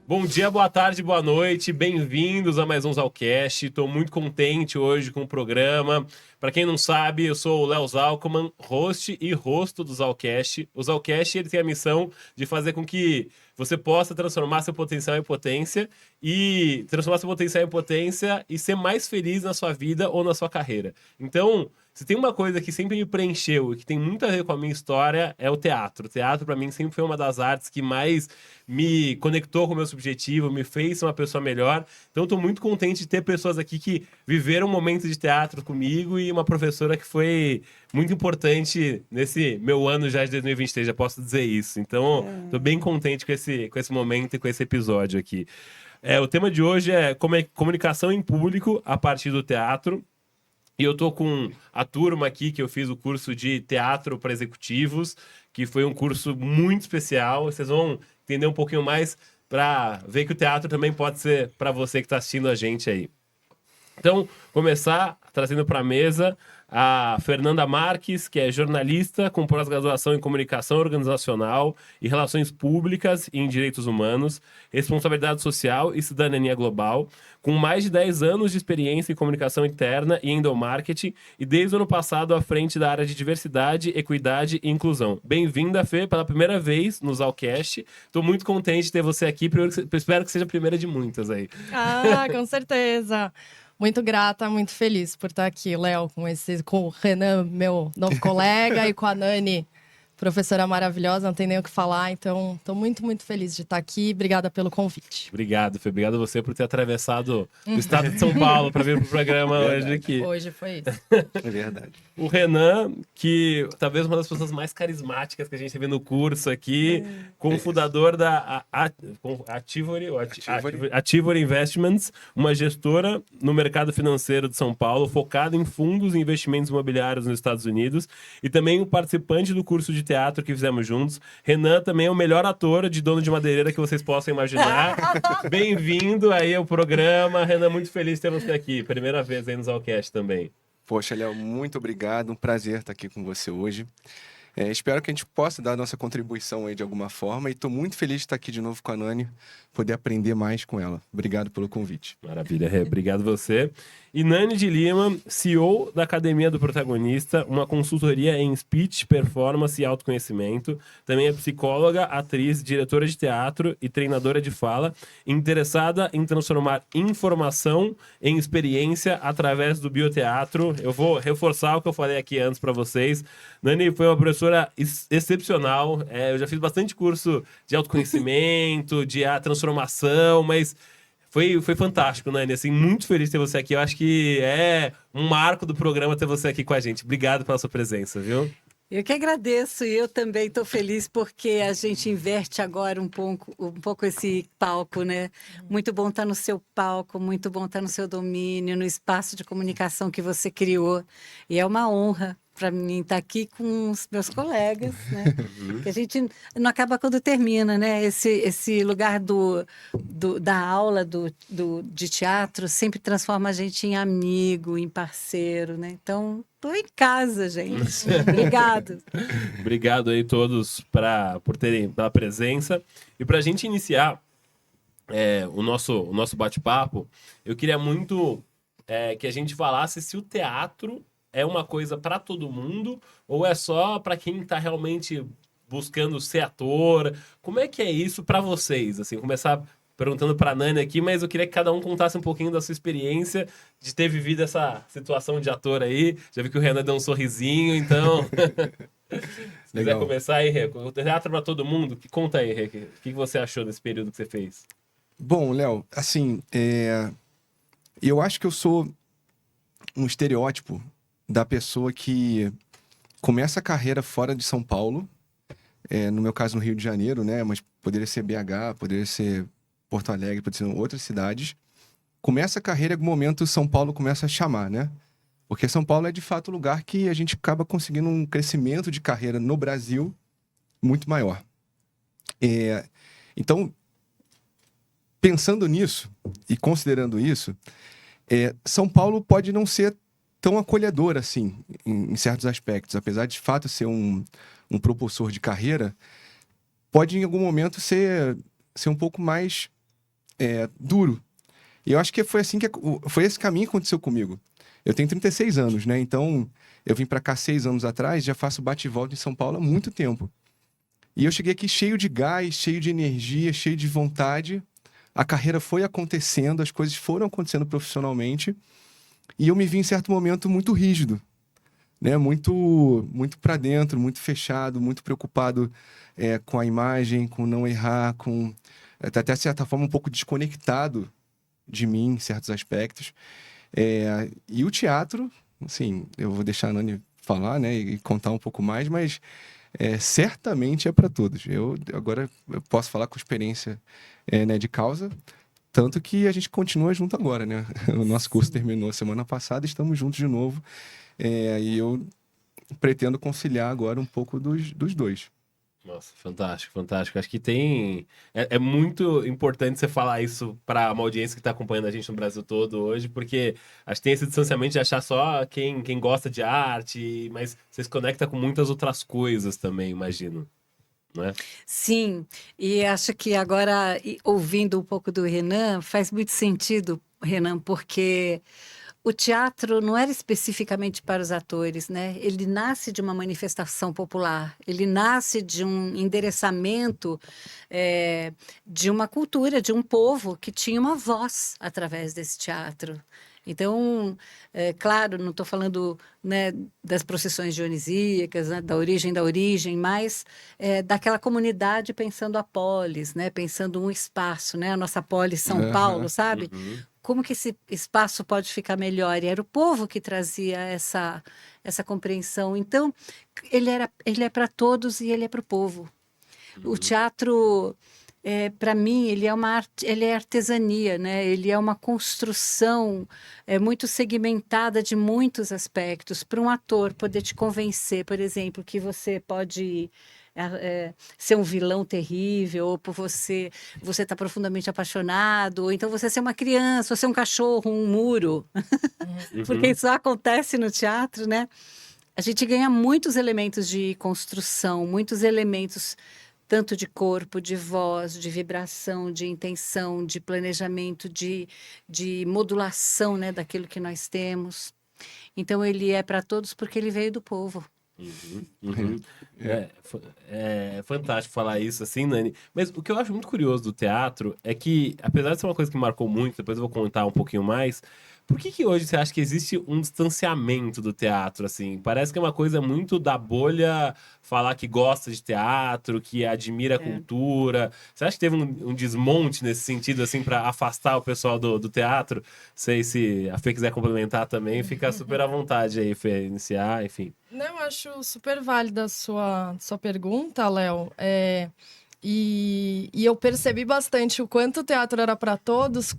Bom dia, boa tarde, boa noite, bem-vindos a mais um Zalcast. Estou muito contente hoje com o programa. Para quem não sabe, eu sou o Léo Zalkman, host e rosto do Zalcast. O Zalcast ele tem a missão de fazer com que você possa transformar seu potencial em potência e ser mais feliz na sua vida ou na sua carreira. Então, se tem uma coisa que sempre me preencheu e que tem muito a ver com a minha história, é o teatro. O teatro, para mim, sempre foi uma das artes que mais me conectou com o meu subjetivo, me fez ser uma pessoa melhor. Então, estou muito contente de ter pessoas aqui que viveram momentos de teatro comigo e uma professora que foi muito importante nesse meu ano já de 2023, já posso dizer isso. Então, estou bem contente com esse momento e com esse episódio aqui. O tema de hoje é comunicação em público a partir do teatro. E eu tô com a turma aqui que eu fiz o curso de teatro para executivos, que foi um curso muito especial. Vocês vão entender um pouquinho mais para ver que o teatro também pode ser para você que está assistindo a gente aí. Então, começar trazendo para a mesa a Fernanda Marques, que é jornalista com pós-graduação em comunicação organizacional e relações públicas e em direitos humanos, responsabilidade social e cidadania global, com mais de 10 anos de experiência em comunicação interna e endomarketing e desde o ano passado à frente da área de diversidade, equidade e inclusão. Bem-vinda, Fê, pela primeira vez no Zalcast. Estou muito contente de ter você aqui, espero que seja a primeira de muitas aí. Ah, com certeza. Muito grata, muito feliz por estar aqui, Léo, com o Renan, meu novo colega, e com a Nani, professora maravilhosa, não tem nem o que falar. Então, estou muito, muito feliz de estar aqui. Obrigada pelo convite. Obrigado, Fê. Obrigado a você por ter atravessado o estado de São Paulo para vir pro programa hoje aqui. Hoje foi isso. É verdade. O Renan, que talvez uma das pessoas mais carismáticas que a gente teve no curso aqui, cofundador da Ativory Investments, uma gestora no mercado financeiro de São Paulo, focada em fundos e investimentos imobiliários nos Estados Unidos, e também um participante do curso de teatro que fizemos juntos. Renan também é o melhor ator de Dono de Madeireira que vocês possam imaginar. Bem-vindo aí ao programa. Renan, muito feliz de ter você aqui. Primeira vez aí no Zalcast também. Poxa, Léo, muito obrigado. Um prazer estar aqui com você hoje. Espero que a gente possa dar a nossa contribuição aí de alguma forma. E estou muito feliz de estar aqui de novo com a Nani, poder aprender mais com ela. Obrigado pelo convite. Maravilha, obrigado você. E Nani de Lima, CEO da Academia do Protagonista, uma consultoria em speech, performance e autoconhecimento. Também é psicóloga, atriz, diretora de teatro e treinadora de fala, interessada em transformar informação em experiência através do bioteatro. Eu vou reforçar o que eu falei aqui antes para vocês. Nani foi uma professora excepcional. Eu já fiz bastante curso de autoconhecimento, de transformação, mas foi fantástico, Nani. Assim, muito feliz de ter você aqui. Eu acho que é um marco do programa ter você aqui com a gente. Obrigado pela sua presença, viu? Eu que agradeço, e eu também estou feliz porque a gente inverte agora um pouco esse palco, né? Muito bom estar no seu palco, muito bom estar no seu domínio, no espaço de comunicação que você criou. E é uma honra para mim estar aqui com os meus colegas, né? Que a gente não acaba quando termina, né? Esse lugar da aula de teatro sempre transforma a gente em amigo, em parceiro, né? Então, estou em casa, gente. Obrigado. Obrigado aí todos pela presença. E para a gente iniciar o nosso bate-papo, eu queria muito que a gente falasse se o teatro é uma coisa para todo mundo ou é só para quem está realmente buscando ser ator? Como é que é isso para vocês? Assim, começar perguntando para a Nani aqui, mas eu queria que cada um contasse um pouquinho da sua experiência de ter vivido essa situação de ator aí. Já vi que o Renan deu um sorrisinho, então... Se quiser começar aí, Rê, o teatro para todo mundo, conta aí, Rê, o que você achou desse período que você fez? Bom, Léo, assim, eu acho que eu sou um estereótipo da pessoa que começa a carreira fora de São Paulo, no meu caso no Rio de Janeiro, né? Mas poderia ser BH, poderia ser Porto Alegre, poderia ser outras cidades. Começa a carreira, em algum momento São Paulo começa a chamar, né? Porque São Paulo é de fato o lugar que a gente acaba conseguindo um crescimento de carreira no Brasil muito maior. Então, pensando nisso e considerando isso, São Paulo pode não ser tão acolhedor assim, em certos aspectos. Apesar de fato ser um propulsor de carreira, pode em algum momento ser um pouco mais duro. E eu acho que foi assim foi esse caminho que aconteceu comigo. Eu tenho 36 anos, né? Então, eu vim para cá 6 anos atrás, já faço bate e volta em São Paulo há muito tempo. E eu cheguei aqui cheio de gás, cheio de energia, cheio de vontade. A carreira foi acontecendo, as coisas foram acontecendo profissionalmente. E eu me vi em certo momento muito rígido, né? Muito para dentro, muito fechado, muito preocupado com a imagem, com não errar, com até de certa forma um pouco desconectado de mim em certos aspectos. E o teatro, assim, eu vou deixar a Nani falar, né, e contar um pouco mais, mas certamente é para todos. Agora eu posso falar com experiência né, de causa, tanto que a gente continua junto agora, né? O nosso curso terminou semana passada, estamos juntos de novo, e eu pretendo conciliar agora um pouco dos dois. Nossa, fantástico, fantástico. Acho que é muito importante você falar isso para uma audiência que está acompanhando a gente no Brasil todo hoje, porque acho que tem esse distanciamento de achar só quem gosta de arte, mas você se conecta com muitas outras coisas também, imagino. Não é? Sim, e acho que agora, ouvindo um pouco do Renan, faz muito sentido, Renan, porque o teatro não era especificamente para os atores, né? Ele nasce de uma manifestação popular, ele nasce de um endereçamento de uma cultura, de um povo que tinha uma voz através desse teatro. Então, claro, não estou falando, né, das procissões dionisíacas, né, da origem, mas daquela comunidade pensando a polis, né, pensando um espaço, né, a nossa polis São Paulo, sabe? Uhum. Como que esse espaço pode ficar melhor? E era o povo que trazia essa compreensão. Então, ele é para todos e ele é para o povo. O teatro, para mim, ele é artesania, né? Ele é uma construção muito segmentada de muitos aspectos. Para um ator poder te convencer, por exemplo, que você pode ser um vilão terrível, ou por você está profundamente apaixonado, ou então você ser uma criança, ou ser um cachorro, um muro, porque isso acontece no teatro, né? A gente ganha muitos elementos de construção, muitos elementos tanto de corpo, de voz, de vibração, de intenção, de planejamento, de modulação, né, daquilo que nós temos. Então, ele é para todos porque ele veio do povo. É fantástico falar isso assim, Nani. Mas o que eu acho muito curioso do teatro é que, apesar de ser uma coisa que marcou muito, depois eu vou contar um pouquinho mais, por que hoje você acha que existe um distanciamento do teatro, assim? Parece que é uma coisa muito da bolha falar que gosta de teatro, que admira a cultura. Você acha que teve um desmonte nesse sentido, assim, para afastar o pessoal do teatro? Sei se a Fê quiser complementar também, fica super à vontade aí, Fê, iniciar, enfim. Não, acho super válida a sua pergunta, Léo. E eu percebi bastante o quanto o teatro era para todos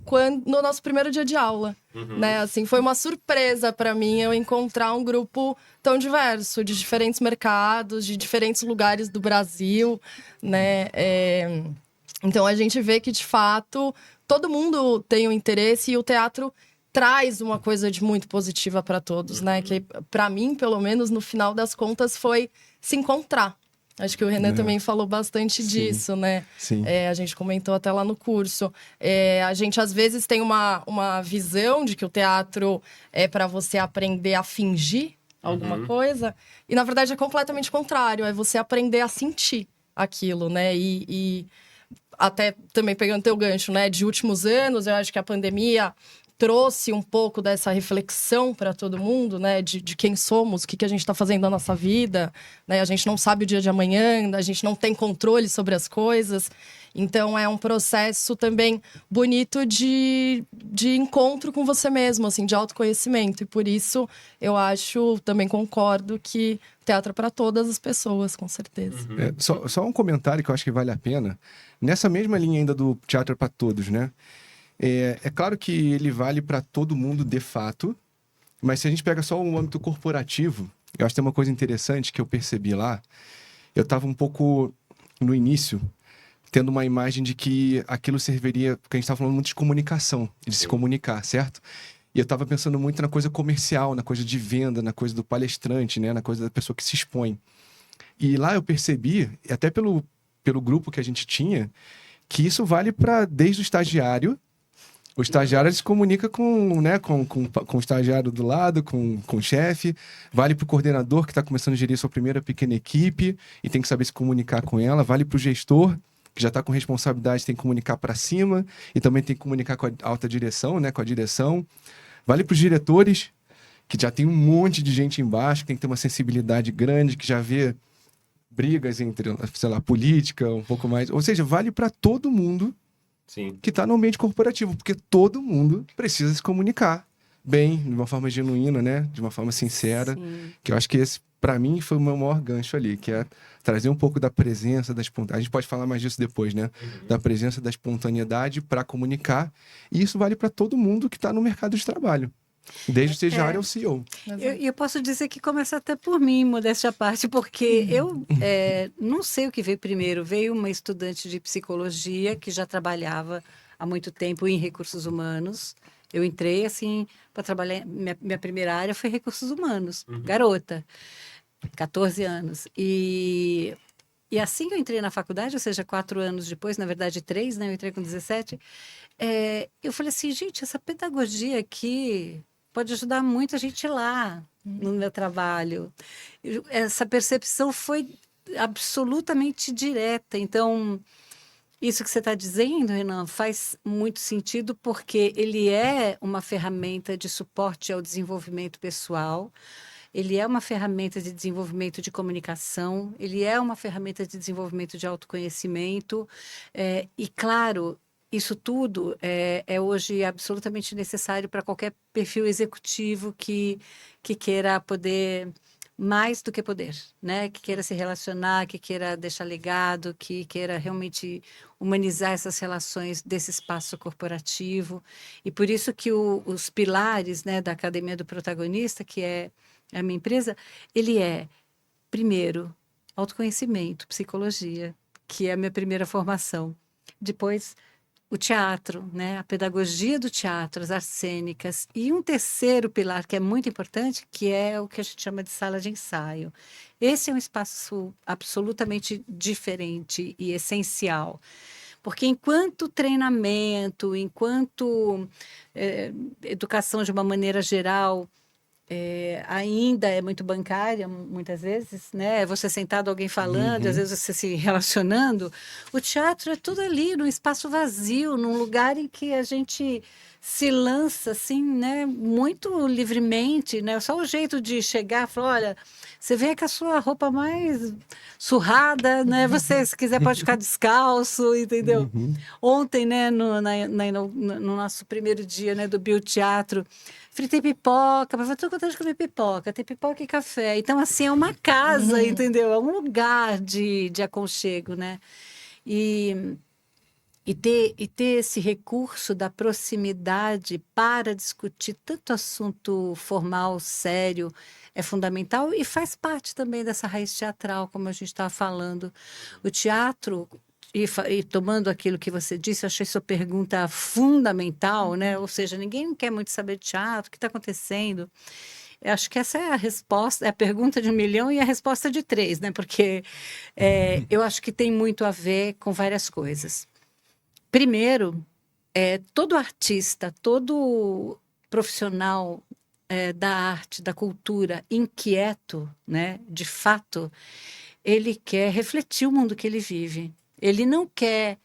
no nosso primeiro dia de aula. Né? Assim, foi uma surpresa para mim eu encontrar um grupo tão diverso, de diferentes mercados, de diferentes lugares do Brasil. Né? Então, a gente vê que, de fato, todo mundo tem um interesse e o teatro traz uma coisa de muito positiva para todos, né? Que para mim, pelo menos, no final das contas, foi se encontrar. Acho que o Renan também falou bastante disso, né? Sim. A gente comentou até lá no curso. A gente, às vezes, tem uma visão de que o teatro é para você aprender a fingir alguma coisa. E, na verdade, é completamente contrário. É você aprender a sentir aquilo, né? E até também pegando teu gancho, né? De últimos anos, eu acho que a pandemia trouxe um pouco dessa reflexão para todo mundo, né? De quem somos, o que a gente está fazendo na nossa vida, né? A gente não sabe o dia de amanhã, a gente não tem controle sobre as coisas. Então, é um processo também bonito de encontro com você mesmo, assim, de autoconhecimento. E por isso, eu acho, também concordo que teatro é para todas as pessoas, com certeza. Só um comentário que eu acho que vale a pena. Nessa mesma linha ainda do teatro é para todos, né? É claro que ele vale para todo mundo de fato, mas se a gente pega só o âmbito corporativo, eu acho que tem uma coisa interessante que eu percebi lá. Eu estava um pouco no início tendo uma imagem de que aquilo serviria, porque a gente estava falando muito de comunicação, de se comunicar, certo? E eu estava pensando muito na coisa comercial, na coisa de venda, na coisa do palestrante, né? Na coisa da pessoa que se expõe. E lá eu percebi, até pelo grupo que a gente tinha, que isso vale para desde o estagiário. O estagiário ele se comunica com, né, com o estagiário do lado, com o chefe. Vale para o coordenador que está começando a gerir sua primeira pequena equipe e tem que saber se comunicar com ela. Vale para o gestor, que já está com responsabilidade, tem que comunicar para cima e também tem que comunicar com a alta direção, né, com a direção. Vale para os diretores, que já tem um monte de gente embaixo, que tem que ter uma sensibilidade grande, que já vê brigas entre, sei lá, política, um pouco mais. Ou seja, vale para todo mundo. Sim. Que está no ambiente corporativo, porque todo mundo precisa se comunicar bem, de uma forma genuína, né? De uma forma sincera. Sim. Que eu acho que esse, para mim, foi o meu maior gancho ali, que é trazer um pouco da presença, da espontaneidade. A gente pode falar mais disso depois, né? Da presença, da espontaneidade para comunicar. E isso vale para todo mundo que está no mercado de trabalho. Desde o estagiário ao CEO. Eu posso dizer que começa até por mim, modéstia à parte, porque eu não sei o que veio primeiro. Veio uma estudante de psicologia que já trabalhava há muito tempo em recursos humanos. Eu entrei, assim, para trabalhar. Minha primeira área foi recursos humanos, garota, 14 anos. E assim que eu entrei na faculdade, ou seja, 4 anos depois, na verdade 3, né? Eu entrei com 17. Eu falei assim, gente, essa pedagogia aqui pode ajudar muito a gente lá no meu trabalho. Essa percepção foi absolutamente direta. Então, isso que você está dizendo, Renan, faz muito sentido porque ele é uma ferramenta de suporte ao desenvolvimento pessoal, ele é uma ferramenta de desenvolvimento de comunicação, ele é uma ferramenta de desenvolvimento de autoconhecimento, e, claro, isso tudo é hoje absolutamente necessário para qualquer perfil executivo que queira poder mais do que poder, né? Que queira se relacionar, que queira deixar legado, que queira realmente humanizar essas relações desse espaço corporativo. E por isso que os pilares, né, da Academia do Protagonista, que é a minha empresa, ele é, primeiro, autoconhecimento, psicologia, que é a minha primeira formação. Depois, o teatro, né? A pedagogia do teatro, as artes cênicas. E um terceiro pilar que é muito importante, que é o que a gente chama de sala de ensaio. Esse é um espaço absolutamente diferente e essencial. Porque enquanto treinamento, enquanto educação de uma maneira geral, ainda é muito bancária, muitas vezes, né? Você sentado, alguém falando, e às vezes você se relacionando. O teatro é tudo ali, num espaço vazio, num lugar em que a gente se lança, assim, né? Muito livremente, né? Só o jeito de chegar, falar, olha, você vem com a sua roupa mais surrada, né? Você, se quiser, pode ficar descalço, entendeu? Ontem, né, no nosso primeiro dia, né, do Bioteatro, fritei pipoca, mas estou contando de comer pipoca, tem pipoca e café. Então, assim, é uma casa, entendeu? É um lugar de aconchego, né? E ter esse recurso da proximidade para discutir tanto assunto formal, sério, é fundamental e faz parte também dessa raiz teatral, como a gente estava falando. O teatro, e tomando aquilo que você disse, eu achei sua pergunta fundamental, né? Ou seja, ninguém quer muito saber de teatro, o que está acontecendo. Eu acho que essa é a resposta, é a pergunta de 1 milhão e a resposta de 3, né? Porque eu acho que tem muito a ver com várias coisas. Primeiro, todo artista, todo profissional da arte, da cultura, inquieto, né? De fato, ele quer refletir o mundo que ele vive. Ele não quer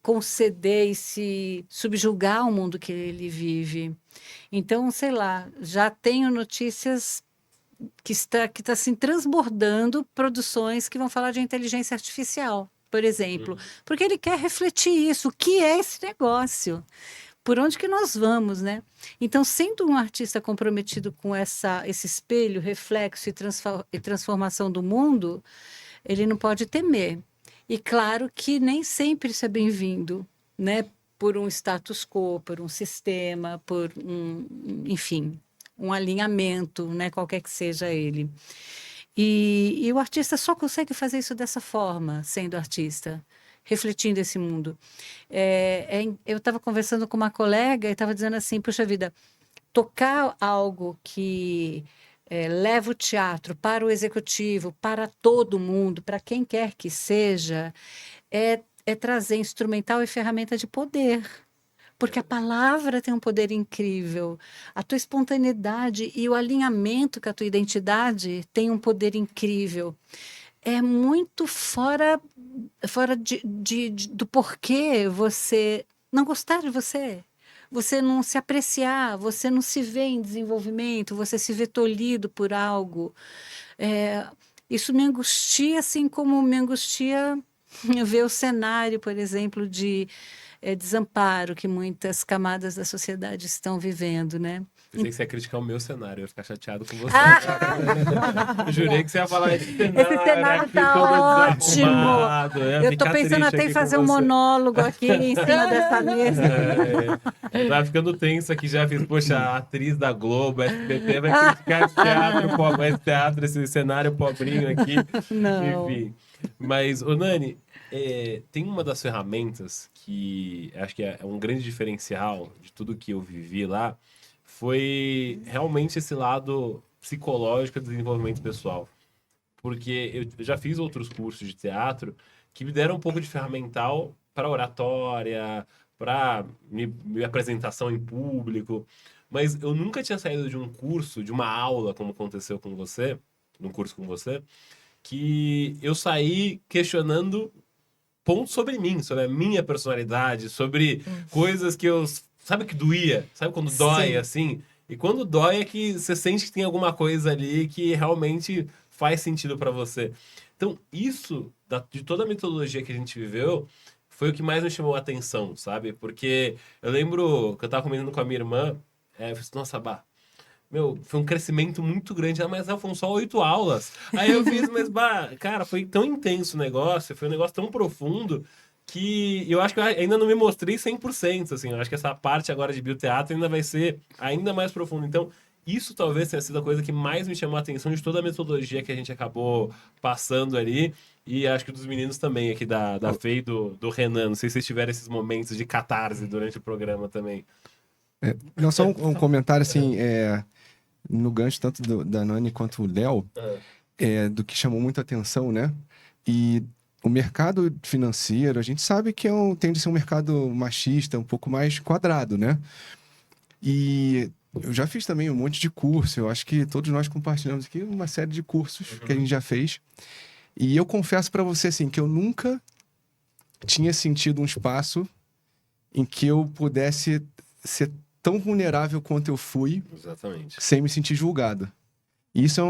conceder e se subjugar ao mundo que ele vive. Então, sei lá, já tenho notícias que está assim, transbordando produções que vão falar de inteligência artificial, por exemplo, porque ele quer refletir isso. O que é esse negócio? Por onde que nós vamos, né? Então, sendo um artista comprometido com esse espelho, reflexo e transformação do mundo, ele não pode temer. E claro que nem sempre isso é bem-vindo, né? Por um status quo, por um sistema, por enfim, um alinhamento, né? Qualquer que seja ele. E o artista só consegue fazer isso dessa forma, sendo artista, refletindo esse mundo. Eu estava conversando com uma colega e estava dizendo assim, puxa vida, tocar algo que leva o teatro para o executivo, para todo mundo, para quem quer que seja, é trazer instrumental e ferramenta de poder. Porque a palavra tem um poder incrível. A tua espontaneidade e o alinhamento com a tua identidade tem um poder incrível. É muito fora do porquê você não gostar de você não se apreciar, você não se vê em desenvolvimento, você se vê tolhido por algo. Isso me angustia, assim como me angustia ver o cenário, por exemplo, de desamparo que muitas camadas da sociedade estão vivendo, né? Pensei que você ia criticar o meu cenário, eu ia ficar chateado com você. Ah! Eu jurei que você ia falar esse Esse cenário aqui tá todo ótimo. desarrumado, eu ia Eu tô ficar pensando triste até em aqui fazer com um você. monólogo aqui em cima dessa mesa. Eu tava ficando tenso aqui, já fiz, poxa, a atriz da Globo, SBT, vai criticar esse teatro, esse cenário pobrinho aqui. Não. Enfim. Mas, ô Nani, tem uma das ferramentas que acho que é um grande diferencial de tudo que eu vivi lá, foi realmente esse lado psicológico de desenvolvimento pessoal. Porque eu já fiz outros cursos de teatro que me deram um pouco de ferramental para oratória, para minha apresentação em público. Mas eu nunca tinha saído de um curso, de uma aula, como aconteceu com você, num curso com você, que eu saí questionando pontos sobre mim, sobre a minha personalidade, sobre coisas que eu... Sabe que doía? Sabe quando dói, Sim. assim? E quando dói é que você sente que tem alguma coisa ali que realmente faz sentido pra você. Então, isso, de toda a metodologia que a gente viveu, foi o que mais me chamou a atenção, sabe? Porque eu lembro que eu tava comentando com a minha irmã, eu falei assim, nossa, Bah, meu, foi um crescimento muito grande. Ah, mas foram só 8 aulas. Aí eu fiz, mas, Bah, cara, foi tão intenso o negócio, foi um negócio tão profundo que eu acho que eu ainda não me mostrei 100%, assim. Eu acho que essa parte agora de bioteatro ainda vai ser ainda mais profunda. Então, isso talvez tenha sido a coisa que mais me chamou a atenção de toda a metodologia que a gente acabou passando ali. E acho que dos meninos também aqui da Fê e do Renan. Não sei se vocês tiveram esses momentos de catarse durante o programa também. Não, só um comentário, assim, no gancho tanto da Nani quanto o Léo, do que chamou muita atenção, né? E o mercado financeiro, a gente sabe que tende a ser um mercado machista, um pouco mais quadrado, né? E eu já fiz também um monte de curso, eu acho que todos nós compartilhamos aqui uma série de cursos que a gente já fez. E eu confesso pra você, assim, que eu nunca tinha sentido um espaço em que eu pudesse ser tão vulnerável quanto eu fui, Exatamente. sem me sentir julgado. E isso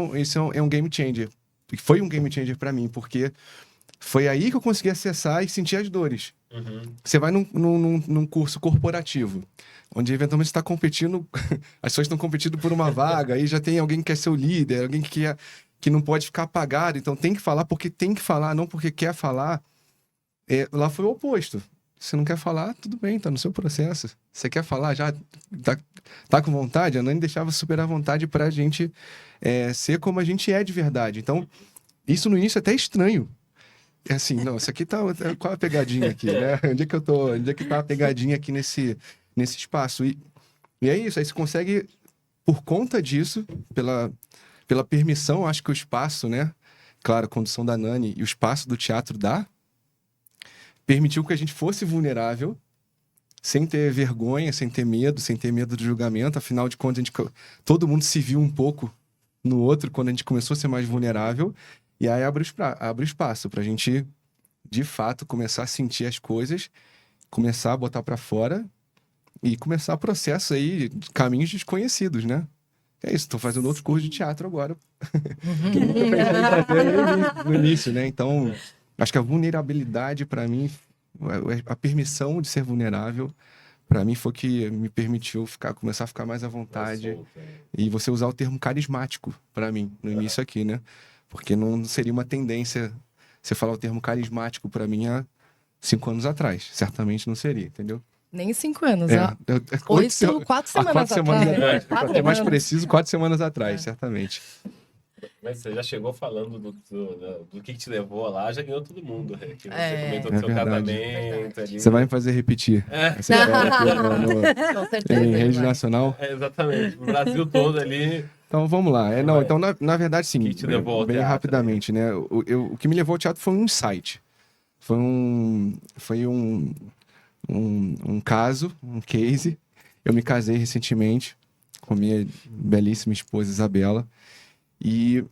é um game changer. Foi um game changer pra mim, porque foi aí que eu consegui acessar e sentir as dores. Você vai num curso corporativo, onde eventualmente você está competindo, as pessoas estão competindo por uma vaga, aí já tem alguém que quer ser o líder, alguém que não pode ficar apagado, então tem que falar porque tem que falar, não porque quer falar. Lá foi o oposto. Se não quer falar, tudo bem, tá no seu processo. Você quer falar, já tá com vontade? A Nani deixava super à vontade pra gente ser como a gente é de verdade. Então, isso no início é até estranho. É assim, não, isso aqui qual a pegadinha aqui, né? Onde é que eu tô? Onde é que tá a pegadinha aqui nesse espaço? E é isso, aí você consegue, por conta disso, pela permissão, acho que o espaço, né? Claro, a condução da Nani e o espaço do teatro permitiu que a gente fosse vulnerável, sem ter vergonha, sem ter medo do julgamento. Afinal de contas, todo mundo se viu um pouco no outro quando a gente começou a ser mais vulnerável. E aí abre espaço pra gente, de fato, começar a sentir as coisas, começar a botar pra fora e começar o processo aí de caminhos desconhecidos, né? É isso, tô fazendo outro curso de teatro agora. Que eu nunca pensei em fazer no início, né? Então, acho que a vulnerabilidade, pra mim, a permissão de ser vulnerável, pra mim foi que me permitiu começar a ficar mais à vontade. E você usar o termo carismático, pra mim, no início aqui, né? Porque não seria uma tendência você falar o termo carismático pra mim há 5 anos atrás. Certamente não seria, entendeu? Nem 5 anos, 4 4 semanas semanas atrás. Pra ser mais anos. preciso, 4 semanas atrás, certamente. Mas você já chegou falando do que te levou lá, já ganhou todo mundo. Que você comentou do É seu verdade. casamento ali. Você vai me fazer repetir. Essa história aqui Com certeza. em ele rede vai. nacional. Exatamente. O Brasil todo ali. Então vamos lá. Então, na verdade, sim, Que te levou ao bem teatro, rapidamente, né? O que me levou ao teatro foi um insight. um caso, um case. Eu me casei recentemente com minha belíssima esposa Isabela. E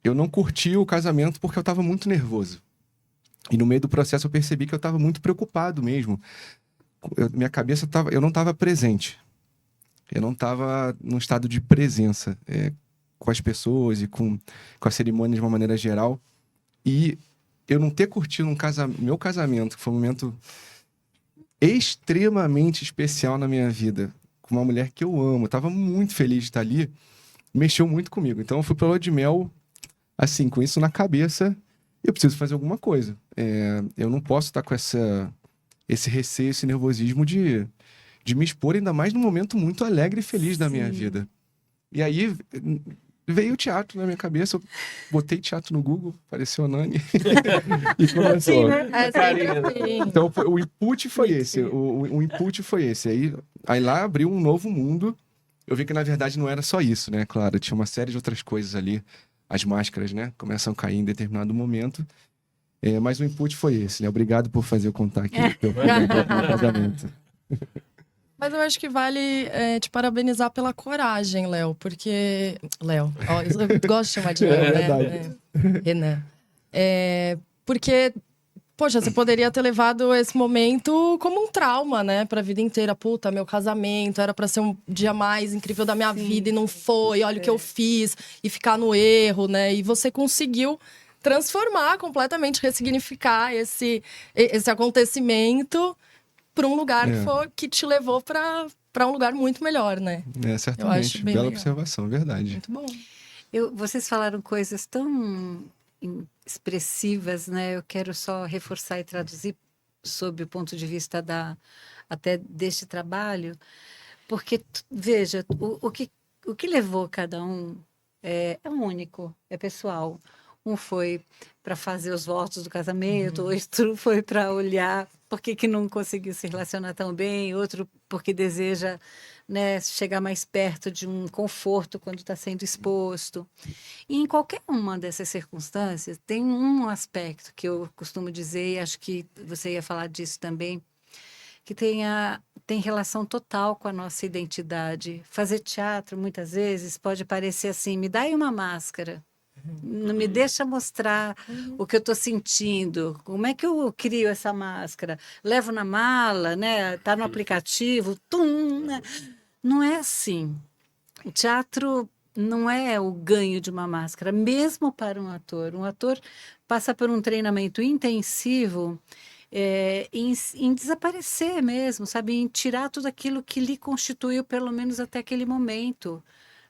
eu não curti o casamento porque eu estava muito nervoso. E no meio do processo eu percebi que eu estava muito preocupado mesmo. Minha cabeça eu não estava presente. Eu não estava num estado de presença com as pessoas e com a cerimônia de uma maneira geral. E eu não ter curtido meu casamento, que foi um momento extremamente especial na minha vida, com uma mulher que eu amo, eu estava muito feliz de estar ali, mexeu muito comigo. Então eu fui para lua de mel, assim, com isso na cabeça, eu preciso fazer alguma coisa. Eu não posso estar com esse receio, esse nervosismo de me expor, ainda mais num momento muito alegre e feliz da minha vida. E aí veio o teatro na minha cabeça, eu botei teatro no Google, apareceu a Nani, e começou. Então o input foi esse, o input foi esse. Aí lá abriu um novo mundo, eu vi que na verdade não era só isso, né? Claro, tinha uma série de outras coisas ali, as máscaras, né? Começam a cair em determinado momento. Mas o input foi esse, né? Obrigado por fazer eu contar aqui o casamento. Mas eu acho que vale te parabenizar pela coragem, Léo, porque... Léo, ó, eu gosto de chamar de Léo, né? Verdade. Renan. Porque, poxa, você poderia ter levado esse momento como um trauma, né? Pra vida inteira. Puta, meu casamento era pra ser um dia mais incrível da minha vida e não foi. Olha o que eu fiz. E ficar no erro, né? E você conseguiu transformar completamente, ressignificar esse acontecimento para um lugar que te levou para um lugar muito melhor, né? Certamente. Eu acho bem Bela legal. observação, verdade. Muito bom. Vocês falaram coisas tão expressivas, né? Eu quero só reforçar e traduzir sob o ponto de vista até deste trabalho, porque, veja, o que levou cada um é único, é pessoal. Um foi para fazer os votos do casamento, outro foi para olhar por que não conseguiu se relacionar tão bem, outro porque deseja, né, chegar mais perto de um conforto quando está sendo exposto. E em qualquer uma dessas circunstâncias, tem um aspecto que eu costumo dizer, e acho que você ia falar disso também, que tem relação total com a nossa identidade. Fazer teatro, muitas vezes, pode parecer assim, me dá aí uma máscara. Não me deixa mostrar o que eu estou sentindo. Como é que eu crio essa máscara? Levo na mala, né? Tá no aplicativo, né? Não é assim. O teatro não é o ganho de uma máscara, mesmo para um ator. Um ator passa por um treinamento intensivo em desaparecer mesmo, sabe? Em tirar tudo aquilo que lhe constituiu, pelo menos até aquele momento.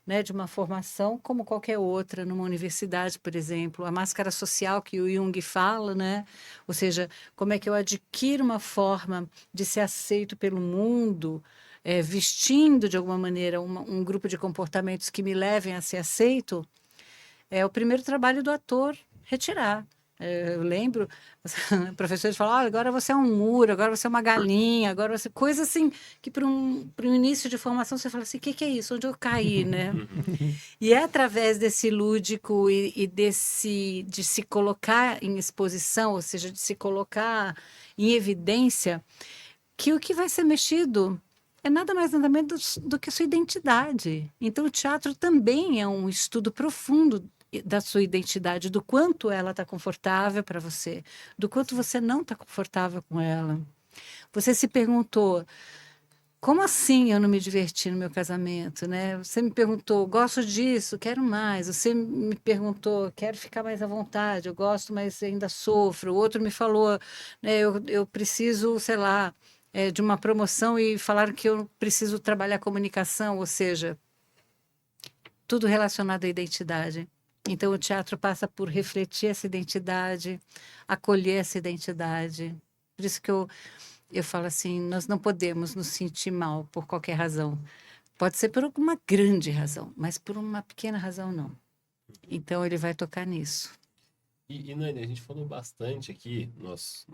Né, de uma formação como qualquer outra, numa universidade, por exemplo. A máscara social que o Jung fala, né? Ou seja, como é que eu adquiro uma forma de ser aceito pelo mundo, vestindo, de alguma maneira, um grupo de comportamentos que me levem a ser aceito, é o primeiro trabalho do ator retirar. Eu lembro, professores falam, agora você é um muro, agora você é uma galinha, agora você... Coisa assim, que para um início de formação você fala assim, o que é isso? Onde eu caí, né? E é através desse lúdico e de se colocar em exposição, ou seja, de se colocar em evidência, que o que vai ser mexido é nada mais nada menos do que a sua identidade. Então, o teatro também é um estudo profundo da sua identidade, do quanto ela está confortável para você, do quanto você não está confortável com ela. Você se perguntou, como assim eu não me diverti no meu casamento, né? Você me perguntou, gosto disso, quero mais. Você me perguntou, quero ficar mais à vontade, eu gosto, mas ainda sofro. O outro me falou, né, eu preciso, sei lá, de uma promoção e falaram que eu preciso trabalhar comunicação, ou seja, tudo relacionado à identidade. Então, o teatro passa por refletir essa identidade, acolher essa identidade. Por isso que eu falo assim, nós não podemos nos sentir mal por qualquer razão. Pode ser por alguma grande razão, mas por uma pequena razão, não. Então, ele vai tocar nisso. E Nani, a gente falou bastante aqui, nós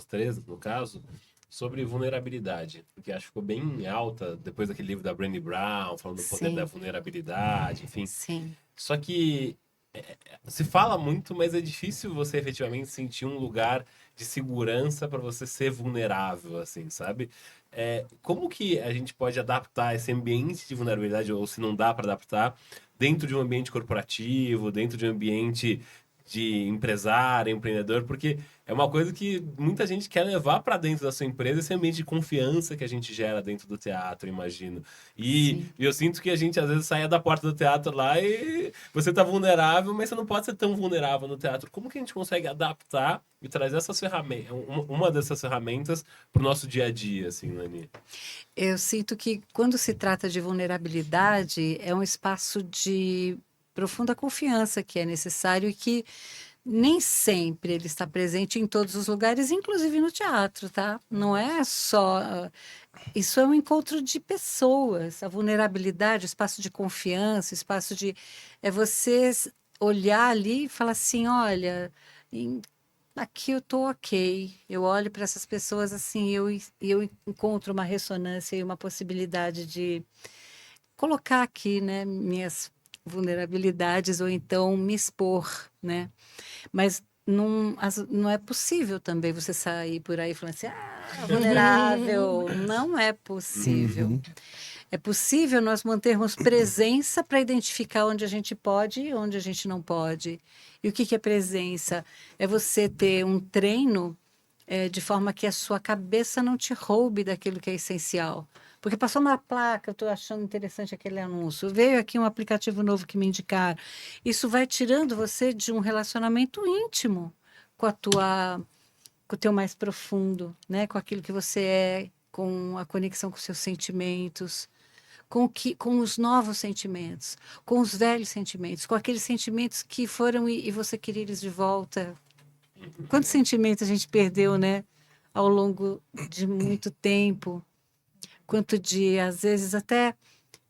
três, no caso, sobre vulnerabilidade, porque acho que ficou bem alta depois daquele livro da Brené Brown, falando do poder da vulnerabilidade, enfim. Sim. Só que se fala muito, mas é difícil você efetivamente sentir um lugar de segurança para você ser vulnerável, assim, sabe? Como que a gente pode adaptar esse ambiente de vulnerabilidade, ou se não dá para adaptar, dentro de um ambiente corporativo, dentro de um ambiente de empresário, empreendedor, porque é uma coisa que muita gente quer levar para dentro da sua empresa, esse ambiente de confiança que a gente gera dentro do teatro, imagino. E Sim. eu sinto que a gente às vezes sai da porta do teatro lá e você tá vulnerável, mas você não pode ser tão vulnerável no teatro. Como que a gente consegue adaptar e trazer essas ferramentas, uma dessas ferramentas para o nosso dia a dia, assim, Lani? Eu sinto que quando se trata de vulnerabilidade, é um espaço de profunda confiança que é necessário e que nem sempre ele está presente em todos os lugares, inclusive no teatro, tá? Não é só. Isso é um encontro de pessoas. A vulnerabilidade, o espaço de confiança, o espaço de. É você olhar ali e falar assim: olha, aqui eu tô ok. Eu olho para essas pessoas assim, eu encontro uma ressonância e uma possibilidade de colocar aqui, né, minhas vulnerabilidades ou então me expor, né? Mas não é possível também você sair por aí falando assim, vulnerável. Não é possível. Uhum. É possível nós mantermos presença para identificar onde a gente pode e onde a gente não pode. E o que que é presença? É você ter um treino de forma que a sua cabeça não te roube daquilo que é essencial. Porque passou uma placa, eu estou achando interessante aquele anúncio, veio aqui um aplicativo novo que me indicaram. Isso vai tirando você de um relacionamento íntimo com com o teu mais profundo, né? Com aquilo que você é, com a conexão com seus sentimentos, com os novos sentimentos, com os velhos sentimentos, com aqueles sentimentos que foram e você queria eles de volta. Quantos sentimentos a gente perdeu, né? Ao longo de muito tempo. Quanto de, às vezes, até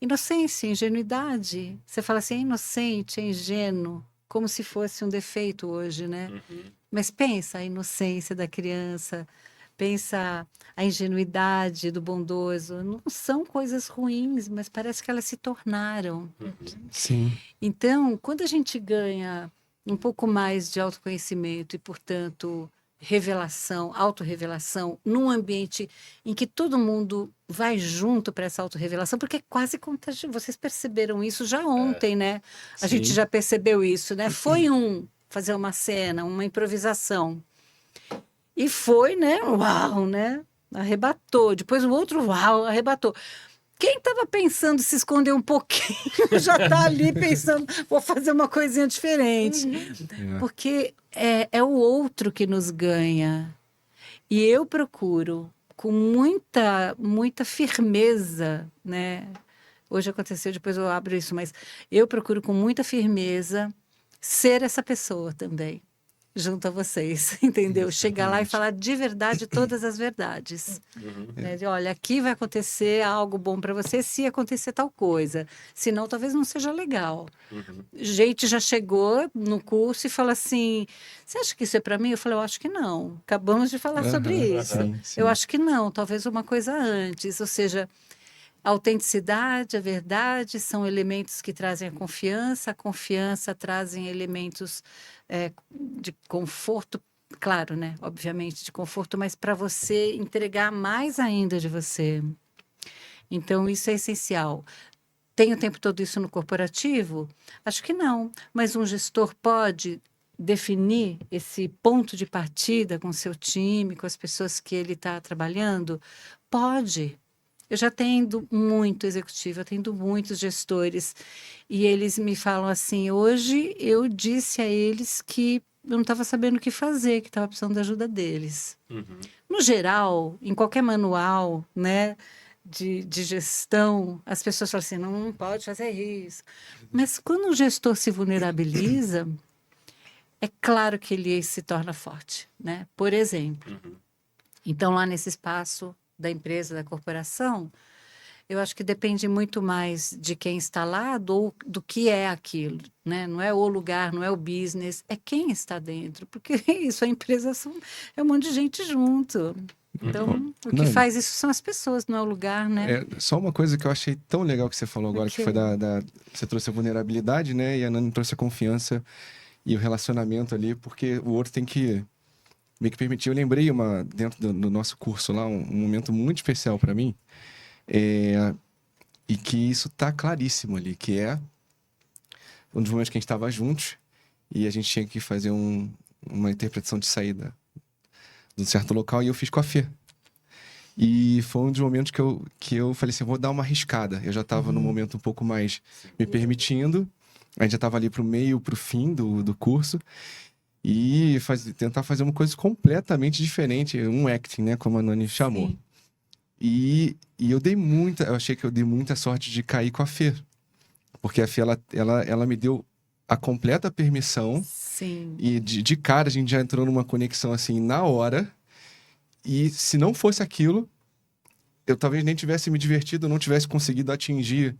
inocência, ingenuidade. Você fala assim, é inocente, é ingênuo, como se fosse um defeito hoje, né? Mas pensa a inocência da criança, pensa a ingenuidade do bondoso. Não são coisas ruins, mas parece que elas se tornaram. Sim. Então, quando a gente ganha um pouco mais de autoconhecimento e, portanto, revelação, autorrevelação, num ambiente em que todo mundo vai junto para essa autorrevelação, porque é quase contagioso. Vocês perceberam isso já ontem, né? A gente Sim. já percebeu isso, né? Foi fazer uma cena, uma improvisação. E foi, né? Uau, né? Arrebatou. Depois o outro, uau, arrebatou. Quem estava pensando se esconder um pouquinho já está ali pensando, vou fazer uma coisinha diferente. É. Porque é o outro que nos ganha. E eu procuro, com muita firmeza, né? Hoje aconteceu, depois eu abro isso, mas eu procuro com muita firmeza ser essa pessoa também, junto a vocês, entendeu? Chegar lá e Exatamente. falar de verdade todas as verdades. Né? De, olha, aqui vai acontecer algo bom para você se acontecer tal coisa. Senão, talvez não seja legal. Gente já chegou no curso e fala assim: você acha que isso é para mim? Eu falei: eu acho que não. Acabamos de falar sobre Aham, isso. sim, sim. Eu acho que não, talvez uma coisa antes. Ou seja, a autenticidade, a verdade são elementos que trazem a confiança trazem elementos de conforto, claro, né? Obviamente, de conforto, mas para você entregar mais ainda de você. Então, isso é essencial. Tem o tempo todo isso no corporativo? Acho que não, mas um gestor pode definir esse ponto de partida com o seu time, com as pessoas que ele está trabalhando? Pode. Eu já atendo muito executivo, atendo muitos gestores, e eles me falam assim: hoje eu disse a eles que eu não estava sabendo o que fazer, que estava precisando da ajuda deles. No geral, em qualquer manual, né, de gestão, as pessoas falam assim: não pode fazer isso. Mas quando o gestor se vulnerabiliza, é claro que ele se torna forte, né? Por exemplo, então lá nesse espaço da empresa, da corporação, eu acho que depende muito mais de quem está lá do que é aquilo, né? Não é o lugar, não é o business, é quem está dentro, porque isso, a empresa é um monte de gente junto. Então, o que Nani, faz isso são as pessoas, não é o lugar, né? só uma coisa que eu achei tão legal que você falou agora, que foi você trouxe a vulnerabilidade, né? E a Nani trouxe a confiança e o relacionamento ali, porque o outro tem que meio que permitir. Eu lembrei dentro do nosso curso lá, um momento muito especial para mim, e que isso tá claríssimo ali, que é um dos momentos que a gente estava juntos e a gente tinha que fazer uma interpretação de saída de um certo local, e eu fiz com a Fê. E foi um dos momentos que eu falei assim, vou dar uma arriscada. Eu já estava num momento um pouco mais me permitindo, a gente já estava ali pro meio, pro fim do curso, e tentar fazer uma coisa completamente diferente, um acting, né, como a Nani chamou. Sim. E eu achei que eu dei muita sorte de cair com a Fê, porque a Fê, ela me deu a completa permissão, Sim. e de cara a gente já entrou numa conexão assim na hora, e se não fosse aquilo, eu talvez nem tivesse me divertido, não tivesse conseguido atingir,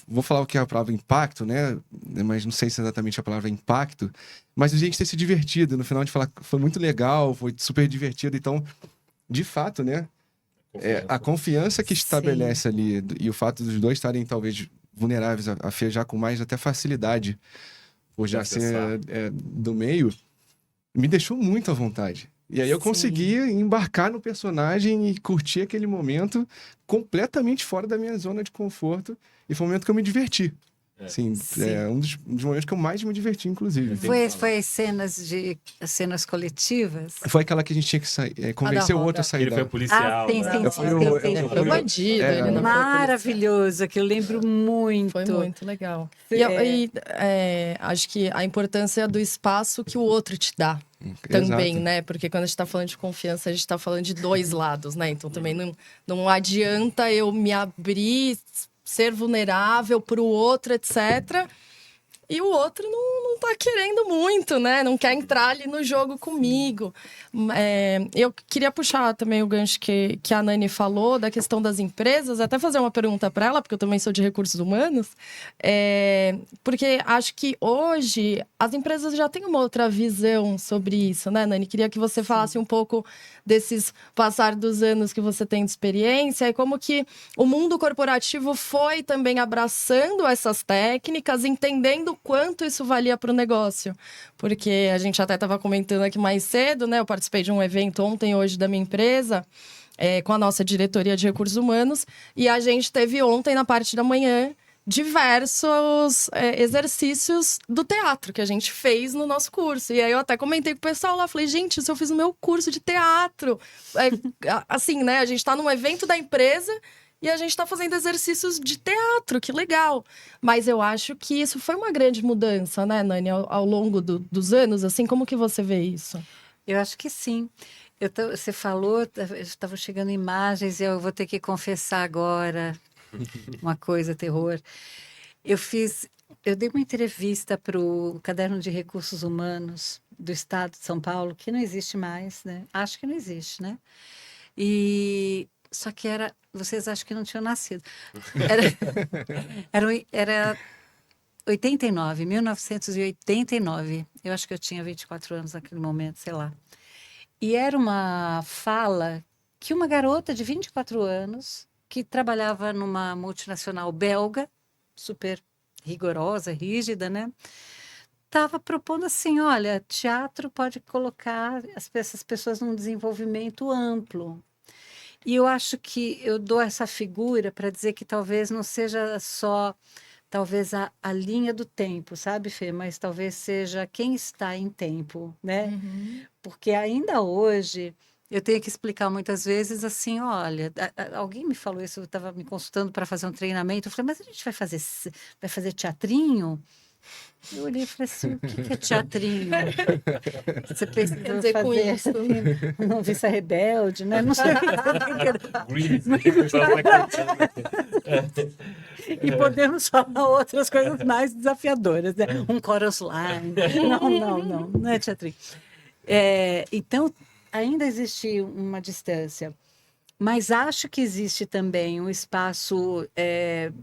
vou falar o que é a palavra impacto, né? Mas não sei se é exatamente a palavra impacto, mas a gente ter se divertido, no final de falar, foi muito legal, foi super divertido, então, de fato, né? A confiança que estabelece ali, e o fato dos dois estarem talvez vulneráveis a Fê já com mais até facilidade, por já ser do meio, me deixou muito à vontade. E aí eu consegui embarcar no personagem e curtir aquele momento completamente fora da minha zona de conforto. E foi um momento que eu me diverti. Assim, um dos momentos que eu mais me diverti, inclusive. Foi as cenas coletivas? Foi aquela que a gente tinha que convencer o outro a sair Ele foi policial. sim, né? sim, Ele foi bandido, ele não foi maravilhoso, que eu lembro muito. Foi muito legal. E acho que a importância do espaço que o outro te dá também, Exato. né? Porque quando a gente tá falando de confiança, a gente tá falando de dois lados, né? Então também não adianta eu me abrir, ser vulnerável pro outro, etc. E o outro não tá querendo muito, né? Não quer entrar ali no jogo comigo. Eu queria puxar também o gancho que a Nani falou da questão das empresas, até fazer uma pergunta para ela, porque eu também sou de recursos humanos. Porque acho que hoje as empresas já têm uma outra visão sobre isso, né, Nani? Queria que você falasse um pouco desses passar dos anos que você tem de experiência e como que o mundo corporativo foi também abraçando essas técnicas, entendendo o quanto isso valia para o negócio. Porque a gente até estava comentando aqui mais cedo, né? Eu participei de um evento ontem, hoje, da minha empresa, com a nossa diretoria de recursos humanos, e a gente teve ontem, na parte da manhã, diversos exercícios do teatro que a gente fez no nosso curso. E aí eu até comentei com o pessoal lá, falei, gente, isso eu fiz no meu curso de teatro. Assim, né? A gente tá num evento da empresa e a gente tá fazendo exercícios de teatro, que legal. Mas eu acho que isso foi uma grande mudança, né, Nani, ao longo dos anos, assim, como que você vê isso? Eu acho que sim. Você falou, estavam chegando imagens, e eu vou ter que confessar agora uma coisa, terror. Eu dei uma entrevista para o Caderno de Recursos Humanos do Estado de São Paulo, que não existe mais, né? Acho que não existe, né? Só que vocês acham que não tinham nascido. Era 1989. Eu acho que eu tinha 24 anos naquele momento, sei lá. E era uma fala que uma garota de 24 anos, que trabalhava numa multinacional belga, super rigorosa, rígida, né? Estava propondo assim, olha, teatro pode colocar essas pessoas num desenvolvimento amplo. E eu acho que eu dou essa figura para dizer que talvez não seja só talvez a linha do tempo, sabe, Fê? Mas talvez seja quem está em tempo, né? Uhum. Porque ainda hoje eu tenho que explicar muitas vezes assim, olha, alguém me falou isso, eu estava me consultando para fazer um treinamento, eu falei, mas a gente vai fazer teatrinho? Eu olhei e falei assim, o que é teatrinho? Você precisa Quer dizer com fazer isso? uma Vista Rebelde, né? Não sei. E podemos falar outras coisas mais desafiadoras, né? Um chorus line. Não é teatrinho. Então, ainda existe uma distância. Mas acho que existe também um espaço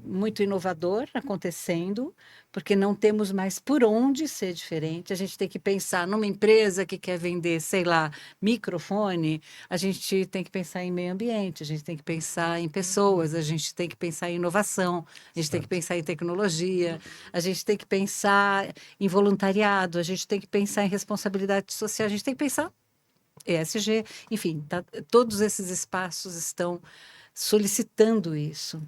muito inovador acontecendo, porque não temos mais por onde ser diferente. A gente tem que pensar numa empresa que quer vender, sei lá, microfone, a gente tem que pensar em meio ambiente, a gente tem que pensar em pessoas, a gente tem que pensar em inovação, a gente tem que pensar em tecnologia, a gente tem que pensar em voluntariado, a gente tem que pensar em responsabilidade social, a gente tem que pensar ESG, enfim, todos esses espaços estão solicitando isso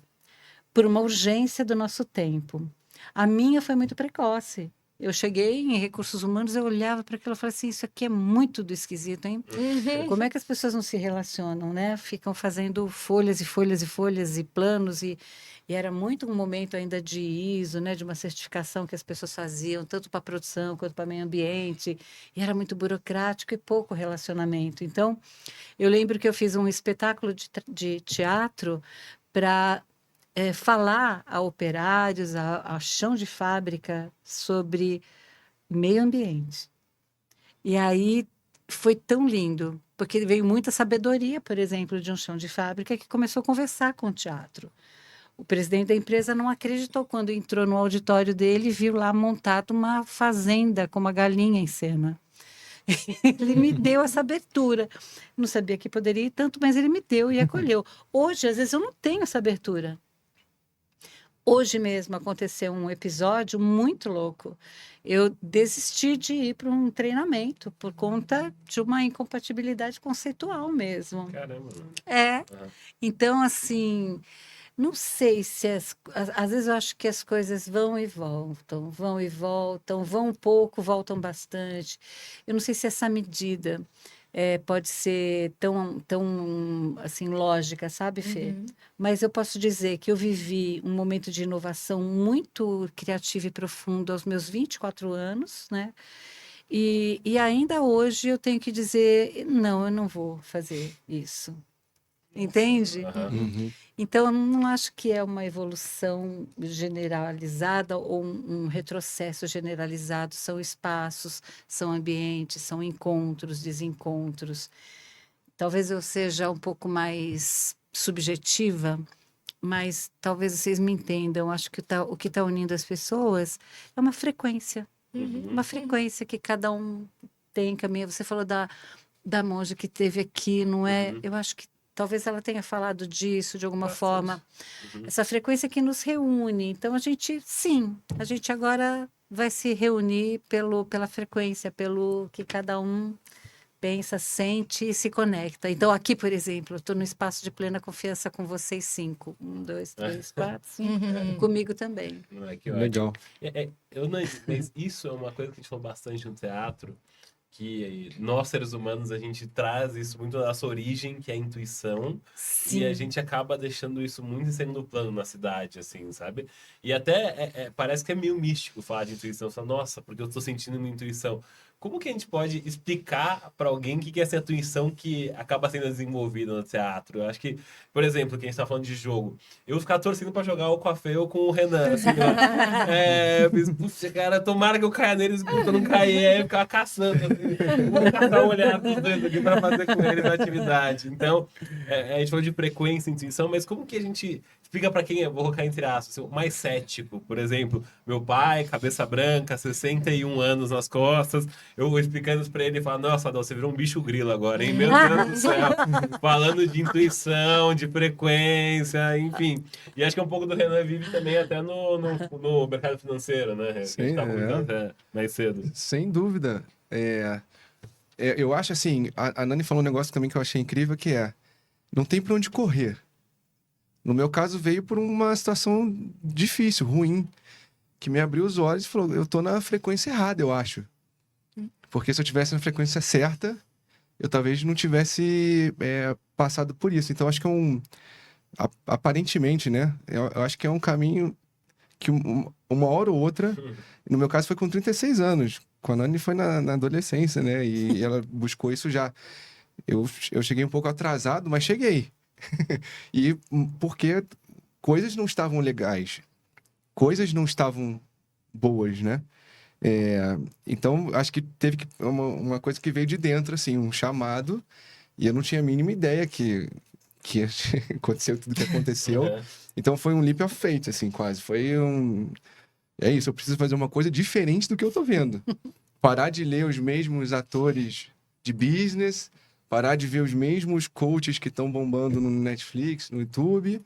por uma urgência do nosso tempo. A minha foi muito precoce. Eu cheguei em recursos humanos, eu olhava para aquilo e falava assim, isso aqui é muito do esquisito, hein? Como é que as pessoas não se relacionam, né? Ficam fazendo folhas e folhas e folhas e planos e era muito um momento ainda de ISO, né? De uma certificação que as pessoas faziam, tanto para produção quanto para meio ambiente, e era muito burocrático e pouco relacionamento. Então, eu lembro que eu fiz um espetáculo de teatro para falar a operários, a chão de fábrica sobre meio ambiente. E aí foi tão lindo, porque veio muita sabedoria, por exemplo, de um chão de fábrica que começou a conversar com o teatro. O presidente da empresa não acreditou quando entrou no auditório dele e viu lá montado uma fazenda com uma galinha em cena. Ele me deu essa abertura. Não sabia que poderia ir tanto, mas ele me deu e acolheu. Hoje, às vezes, eu não tenho essa abertura. Hoje mesmo aconteceu um episódio muito louco. Eu desisti de ir para um treinamento por conta de uma incompatibilidade conceitual mesmo. Caramba. Então, assim, não sei se às vezes eu acho que as coisas vão e voltam, vão um pouco, voltam bastante. Eu não sei se essa medida pode ser tão assim, lógica, sabe, Fê? Mas eu posso dizer que eu vivi um momento de inovação muito criativo e profundo aos meus 24 anos, né? E ainda hoje eu tenho que dizer, não, eu não vou fazer isso. Entende? Uhum. Então, eu não acho que é uma evolução generalizada ou um retrocesso generalizado. São espaços, são ambientes, são encontros, desencontros. Talvez eu seja um pouco mais subjetiva, mas talvez vocês me entendam. Acho que o que está unindo as pessoas é uma frequência. Uma frequência que cada um tem, caminha. Você falou da monja que teve aqui, não é? Eu acho que talvez ela tenha falado disso de alguma forma. Essa frequência que nos reúne. Então, a gente agora vai se reunir pela frequência, pelo que cada um pensa, sente e se conecta. Então, aqui, por exemplo, eu estou no espaço de plena confiança com vocês 5. 1, 2, 3, 4, 5. Comigo também. Que Legal. Mas isso é uma coisa que a gente falou bastante no teatro, que nós, seres humanos, a gente traz isso muito da nossa origem, que é a intuição, Sim. e a gente acaba deixando isso muito em segundo plano na cidade, assim, sabe? E até parece que é meio místico falar de intuição, falar, nossa, porque eu estou sentindo uma intuição. Como que a gente pode explicar para alguém o que é essa intuição que acaba sendo desenvolvida no teatro? Eu acho que, por exemplo, que a gente tá falando de jogo, eu vou ficar torcendo para jogar o Coafê ou com o Renan, assim, puxa, cara, tomara que eu caia neles, porque eu não caí, aí eu ficava caçando, assim, vou caçar o olhar dos dois aqui para fazer com eles a atividade. Então, a gente falou de frequência, intuição, mas como que a gente explica para quem vou colocar entre aspas, o mais cético, por exemplo, meu pai, cabeça branca, 61 anos nas costas, eu vou explicando isso pra ele e falo, nossa, Adão, você virou um bicho grilo agora, hein? Meu Deus do céu. Falando de intuição, de frequência, enfim. E acho que é um pouco do Renan vive também até no mercado financeiro, né? Que a gente tá comentando até mais cedo. Sem dúvida. Eu acho assim, a Nani falou um negócio também que eu achei incrível, que não tem pra onde correr. No meu caso, veio por uma situação difícil, ruim, que me abriu os olhos e falou, eu tô na frequência errada, eu acho. Porque se eu tivesse na frequência certa, eu talvez não tivesse passado por isso. Então, acho que aparentemente, né? Eu acho que é um caminho que uma hora ou outra, no meu caso foi com 36 anos, com a Nani foi na adolescência, né? E ela buscou isso já. Eu cheguei um pouco atrasado, mas cheguei. E porque coisas não estavam legais, coisas não estavam boas, né? Então, acho que teve uma coisa que veio de dentro, assim, um chamado, e eu não tinha a mínima ideia que que aconteceu tudo que aconteceu. Uhum. Então foi um leap of faith, assim, quase. Foi um... É isso, eu preciso fazer uma coisa diferente do que eu tô vendo. Parar de ler os mesmos atores de business, parar de ver os mesmos coaches que estão bombando no Netflix, no YouTube,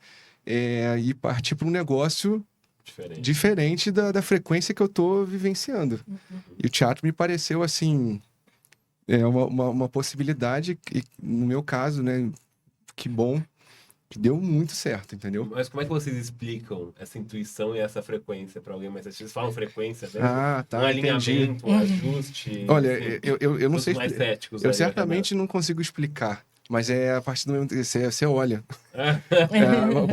e partir para um negócio diferente da frequência que eu tô vivenciando. E o teatro me pareceu, assim, uma possibilidade, e no meu caso, né, que bom, que deu muito certo, entendeu? Mas como é que vocês explicam essa intuição e essa frequência para alguém mais? Vocês falam frequência, né? Ah, tá, Um entendi. alinhamento, um ajuste. Olha, enfim, eu não os sei... mais céticos Eu aí, certamente não consigo explicar, mas é a partir do momento que você olha. Renan.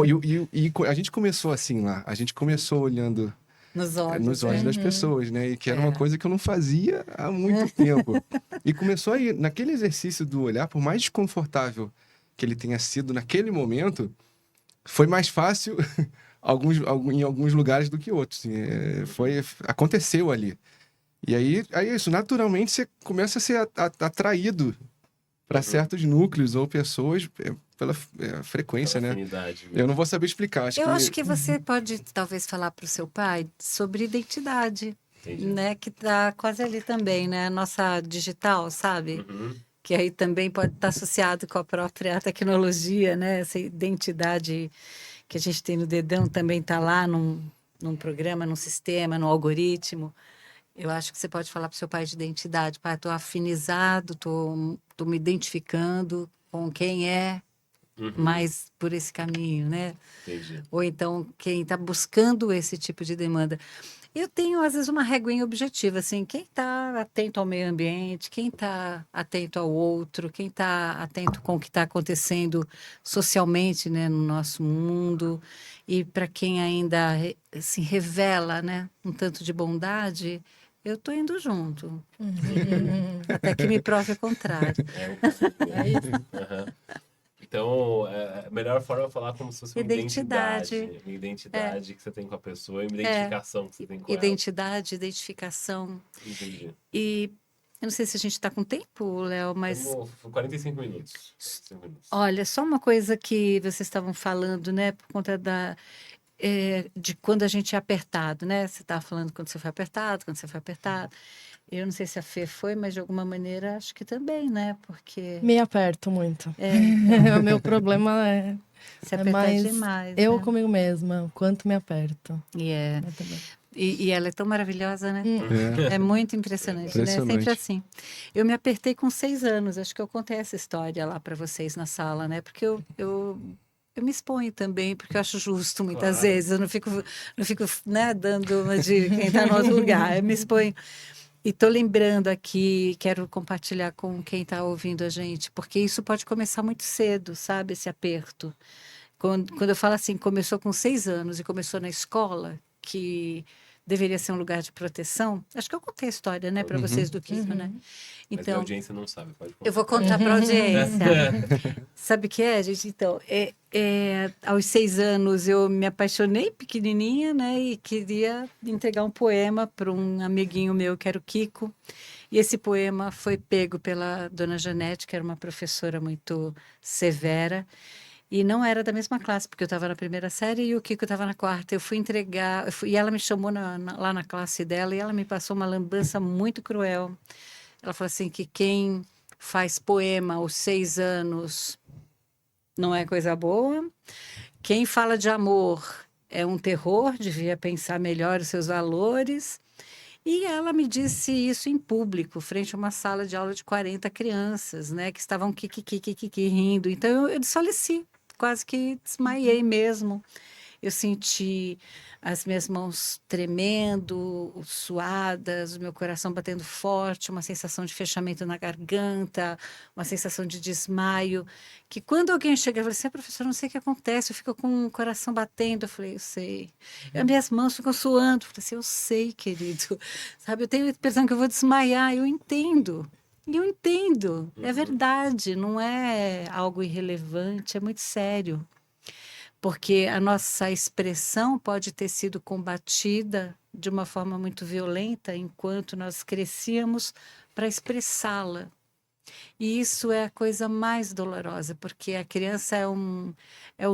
E a gente começou assim lá, a gente começou olhando Nos nos olhos. olhos das pessoas, né? E que era uma coisa que eu não fazia há muito tempo. E começou aí, naquele exercício do olhar, por mais desconfortável que ele tenha sido naquele momento, foi mais fácil em alguns lugares do que outros. Assim, aconteceu ali. E aí isso, naturalmente, você começa a ser atraído para certos núcleos ou pessoas pela frequência, né? Afinidade, Eu não vou saber explicar. Eu acho que você pode talvez falar para o seu pai sobre identidade, Entendi. né? Que está quase ali também, né? A nossa digital, sabe? Uhum. Que aí também pode estar associado com a própria tecnologia, né? Essa identidade que a gente tem no dedão também está lá num programa, num sistema, num algoritmo. Eu acho que você pode falar para o seu pai de identidade. Pai, estou afinizado, estou me identificando com quem é Uhum. mais por esse caminho, né? Entendi. Ou então quem está buscando esse tipo de demanda. Eu tenho, às vezes, uma reguinha objetiva, assim, quem está atento ao meio ambiente, quem está atento ao outro, quem está atento com o que está acontecendo socialmente, né, no nosso mundo, e para quem ainda se revela, né, um tanto de bondade, eu estou indo junto. Até que me prove o contrário. É isso. Aham. Então, a melhor forma é falar como se fosse uma Identidade. identidade. Uma identidade que você tem com a pessoa e uma identificação que você tem com Identidade, identificação. ela. Entendi. E eu não sei se a gente está com tempo, Léo, mas Temos 45 minutos. 45 minutos. olha, só uma coisa que vocês estavam falando, né, por conta de quando a gente é apertado, né? Você estava falando quando você foi apertado, quando você foi apertado. Eu não sei se a Fê foi, mas de alguma maneira acho que também, né? Porque Me aperto muito. O meu problema é se apertar mais demais. eu né? comigo mesma, o quanto me aperto. Eu também. E ela é tão maravilhosa, né? É. É muito impressionante, né? É sempre Impressionante. assim. Eu me apertei com 6 anos. Acho que eu contei essa história lá para vocês na sala, né? Porque eu me exponho também, porque eu acho justo muitas Claro. vezes. Eu não fico né, dando uma de quem está no outro lugar. Eu me exponho. E estou lembrando aqui, quero compartilhar com quem está ouvindo a gente, porque isso pode começar muito cedo, sabe? Esse aperto. Quando eu falo assim, começou com 6 anos e começou na escola, que deveria ser um lugar de proteção. Acho que eu contei a história, né, para vocês do Kiko, né? Mas a Então, audiência não sabe, pode contar. eu vou contar para a audiência. Sabe o que é, gente? Então, aos 6 anos eu me apaixonei pequenininha, né? E queria entregar um poema para um amiguinho meu, que era o Kiko. E esse poema foi pego pela dona Janete, que era uma professora muito severa. E não era da mesma classe, porque eu estava na primeira série e o Kiko estava na quarta. Eu fui entregar, e ela me chamou lá na classe dela e ela me passou uma lambança muito cruel. Ela falou assim que quem faz poema aos 6 anos não é coisa boa. Quem fala de amor é um terror, devia pensar melhor os seus valores. E ela me disse isso em público, frente a uma sala de aula de 40 crianças, né, que estavam rindo. Então eu desfaleci, quase que desmaiei mesmo. Eu senti as minhas mãos tremendo, suadas, o meu coração batendo forte, uma sensação de fechamento na garganta, uma sensação de desmaio, que quando alguém chega e fala assim, professor, não sei o que acontece, eu fico com o coração batendo. Eu falei, eu sei. As minhas mãos ficam suando. Eu falei assim, eu sei, querido. Sabe, eu tenho a impressão que eu vou desmaiar, eu entendo. E eu entendo, é verdade, não é algo irrelevante, é muito sério. Porque a nossa expressão pode ter sido combatida de uma forma muito violenta enquanto nós crescíamos para expressá-la. E isso é a coisa mais dolorosa, porque a criança é um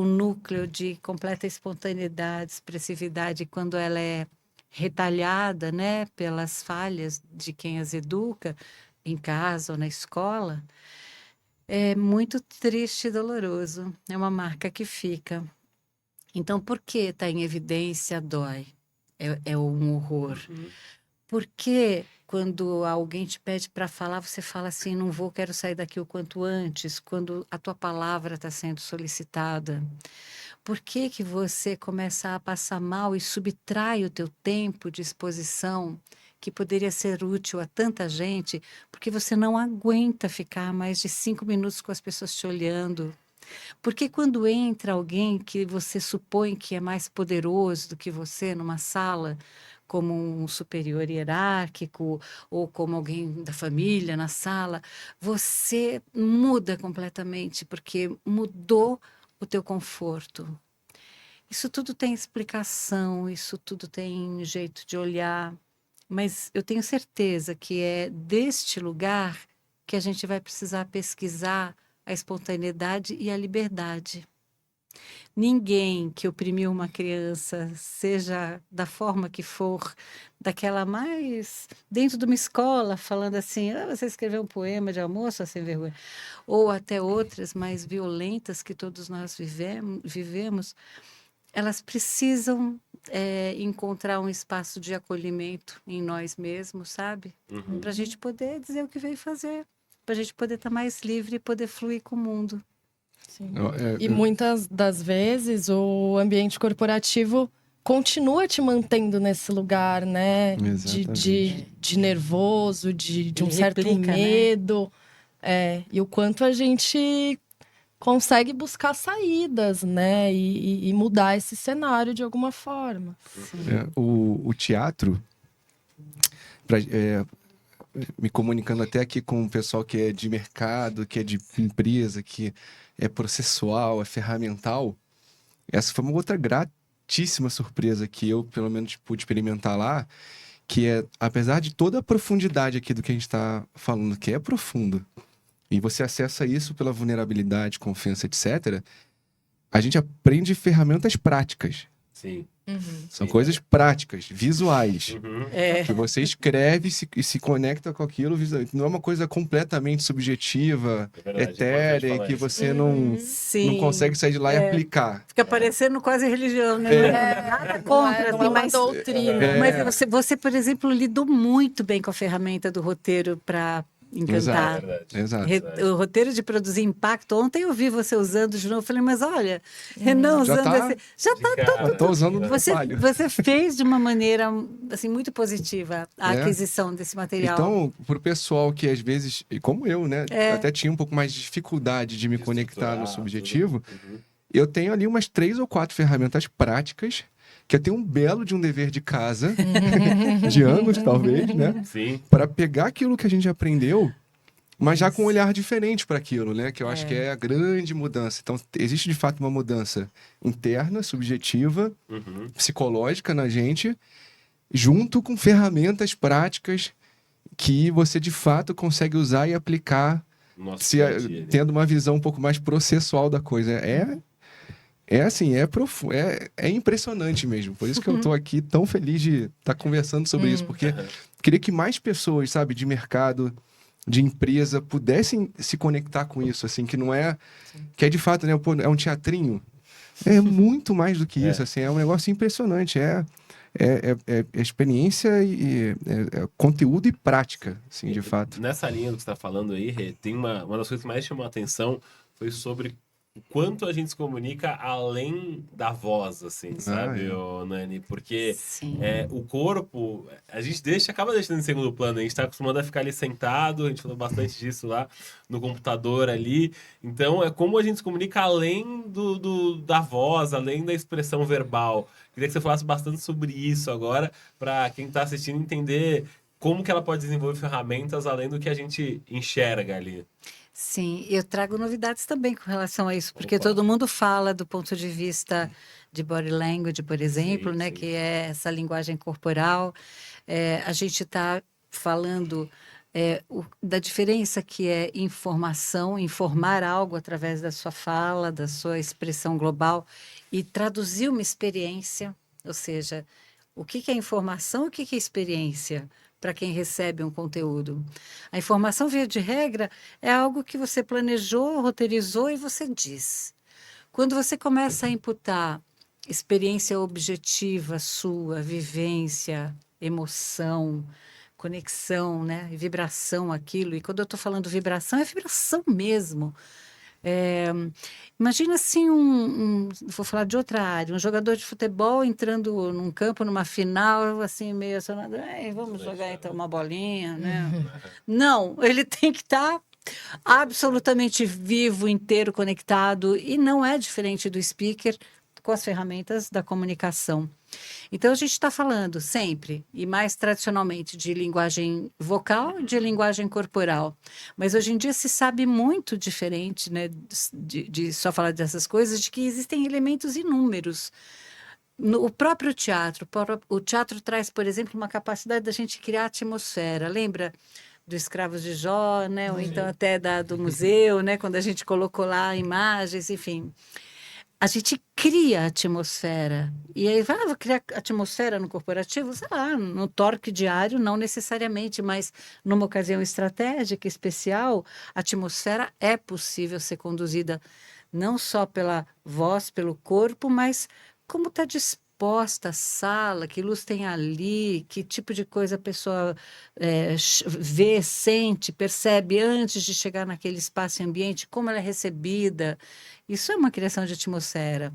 núcleo de completa espontaneidade, expressividade, e quando ela é retalhada, né, pelas falhas de quem as educa, em casa ou na escola, é muito triste e doloroso. É uma marca que fica. Então, por que está em evidência dói? É um horror. Por que quando alguém te pede para falar, você fala assim, não vou, quero sair daqui o quanto antes, quando a tua palavra está sendo solicitada? Por que que você começa a passar mal e subtrai o teu tempo de exposição, que poderia ser útil a tanta gente, porque você não aguenta ficar mais de 5 minutos com as pessoas te olhando? Porque quando entra alguém que você supõe que é mais poderoso do que você numa sala, como um superior hierárquico ou como alguém da família na sala, você muda completamente, porque mudou o teu conforto. Isso tudo tem explicação, isso tudo tem jeito de olhar, mas eu tenho certeza que é deste lugar que a gente vai precisar pesquisar a espontaneidade e a liberdade. Ninguém que oprimiu uma criança, seja da forma que for, daquela mais dentro de uma escola, falando assim, você escreveu um poema de amor, sua sem vergonha, ou até outras mais violentas que todos nós vivemos, elas precisam encontrar um espaço de acolhimento em nós mesmos, sabe? Para a gente poder dizer o que veio fazer, para a gente poder estar mais livre e poder fluir com o mundo. Sim. E muitas das vezes o ambiente corporativo continua te mantendo nesse lugar, né? De nervoso, de um certo medo. Né? E o quanto a gente consegue buscar saídas, né? E mudar esse cenário de alguma forma. O teatro, me comunicando até aqui com o pessoal que é de mercado, que é de empresa, que é processual, é ferramental. Essa foi uma outra gratíssima surpresa que eu, pelo menos, pude experimentar lá, que é, apesar de toda a profundidade aqui do que a gente está falando, que é profundo, e você acessa isso pela vulnerabilidade, confiança, etc., a gente aprende ferramentas práticas. Sim. São coisas práticas, visuais. Que você escreve e se conecta com aquilo. Não é uma coisa completamente subjetiva, etérea, que você não consegue sair de lá e aplicar. Fica parecendo quase religião, né? Nada contra, não é uma doutrina. Mas você, por exemplo, lidou muito bem com a ferramenta do roteiro para encantar. Exato. O roteiro de produzir impacto. Ontem eu vi você usando de novo. Falei, mas olha, Renan usando esse. Já está Estou usando no falho. Você fez de uma maneira assim, muito positiva a aquisição desse material. Então, para o pessoal que às vezes, como eu, né, até tinha um pouco mais de dificuldade de me conectar no subjetivo, eu tenho ali umas 3 ou 4 ferramentas práticas que eu tenho um belo de um dever de casa, de anos talvez, né? Sim. Para pegar aquilo que a gente aprendeu, mas já com um olhar diferente para aquilo, né? Que eu acho que é a grande mudança. Então, existe de fato uma mudança interna, subjetiva, psicológica na gente, junto com ferramentas práticas que você de fato consegue usar e aplicar, tendo uma visão um pouco mais processual da coisa. É impressionante mesmo. Por isso que eu tô aqui tão feliz de estar conversando sobre isso, porque queria que mais pessoas, sabe, de mercado, de empresa, pudessem se conectar com isso, assim, que não é... Que é de fato, né, é um teatrinho. É muito mais do que isso, assim, é um negócio impressionante. É experiência e conteúdo e prática, assim, de fato. Nessa linha do que você está falando aí, Rê, tem uma das coisas que mais chamou a atenção foi sobre o quanto a gente se comunica além da voz, assim, sabe, Nani? Porque o corpo, a gente acaba deixando em segundo plano. A gente está acostumado a ficar ali sentado, a gente falou bastante disso lá no computador ali. Então, é como a gente se comunica além da voz, além da expressão verbal. Queria que você falasse bastante sobre isso agora, para quem está assistindo entender como que ela pode desenvolver ferramentas além do que a gente enxerga ali. Sim, eu trago novidades também com relação a isso, porque todo mundo fala do ponto de vista de body language, por exemplo, né, que é essa linguagem corporal. A gente está falando da diferença que é informação, informar algo através da sua fala, da sua expressão global, e traduzir uma experiência, ou seja, o que é informação e o que é experiência para quem recebe um conteúdo. A informação, via de regra, é algo que você planejou, roteirizou e você diz. Quando você começa a imputar experiência objetiva sua, vivência, emoção, conexão, né? Vibração, aquilo. E quando eu estou falando vibração, é vibração mesmo. Imagina assim vou falar de outra área, um jogador de futebol entrando num campo, numa final, assim, meio acionado, vamos jogar então uma bolinha, né? Não, ele tem que estar absolutamente vivo, inteiro, conectado, e não é diferente do speaker com as ferramentas da comunicação. Então, a gente está falando sempre, e mais tradicionalmente, de linguagem vocal e de linguagem corporal. Mas hoje em dia se sabe muito diferente, né, de só falar dessas coisas, de que existem elementos inúmeros. O próprio teatro, o teatro traz, por exemplo, uma capacidade da gente criar atmosfera. Lembra do Escravos de Jó, né? Ou então até do museu, né? Quando a gente colocou lá imagens, enfim. A gente cria atmosfera. E aí, vou criar atmosfera no corporativo? Sei lá, no torque diário, não necessariamente, mas numa ocasião estratégica, especial, a atmosfera é possível ser conduzida não só pela voz, pelo corpo, mas como está disposta a sala, que luz tem ali, que tipo de coisa a pessoa vê, sente, percebe antes de chegar naquele espaço e ambiente, como ela é recebida. Isso é uma criação de atmosfera.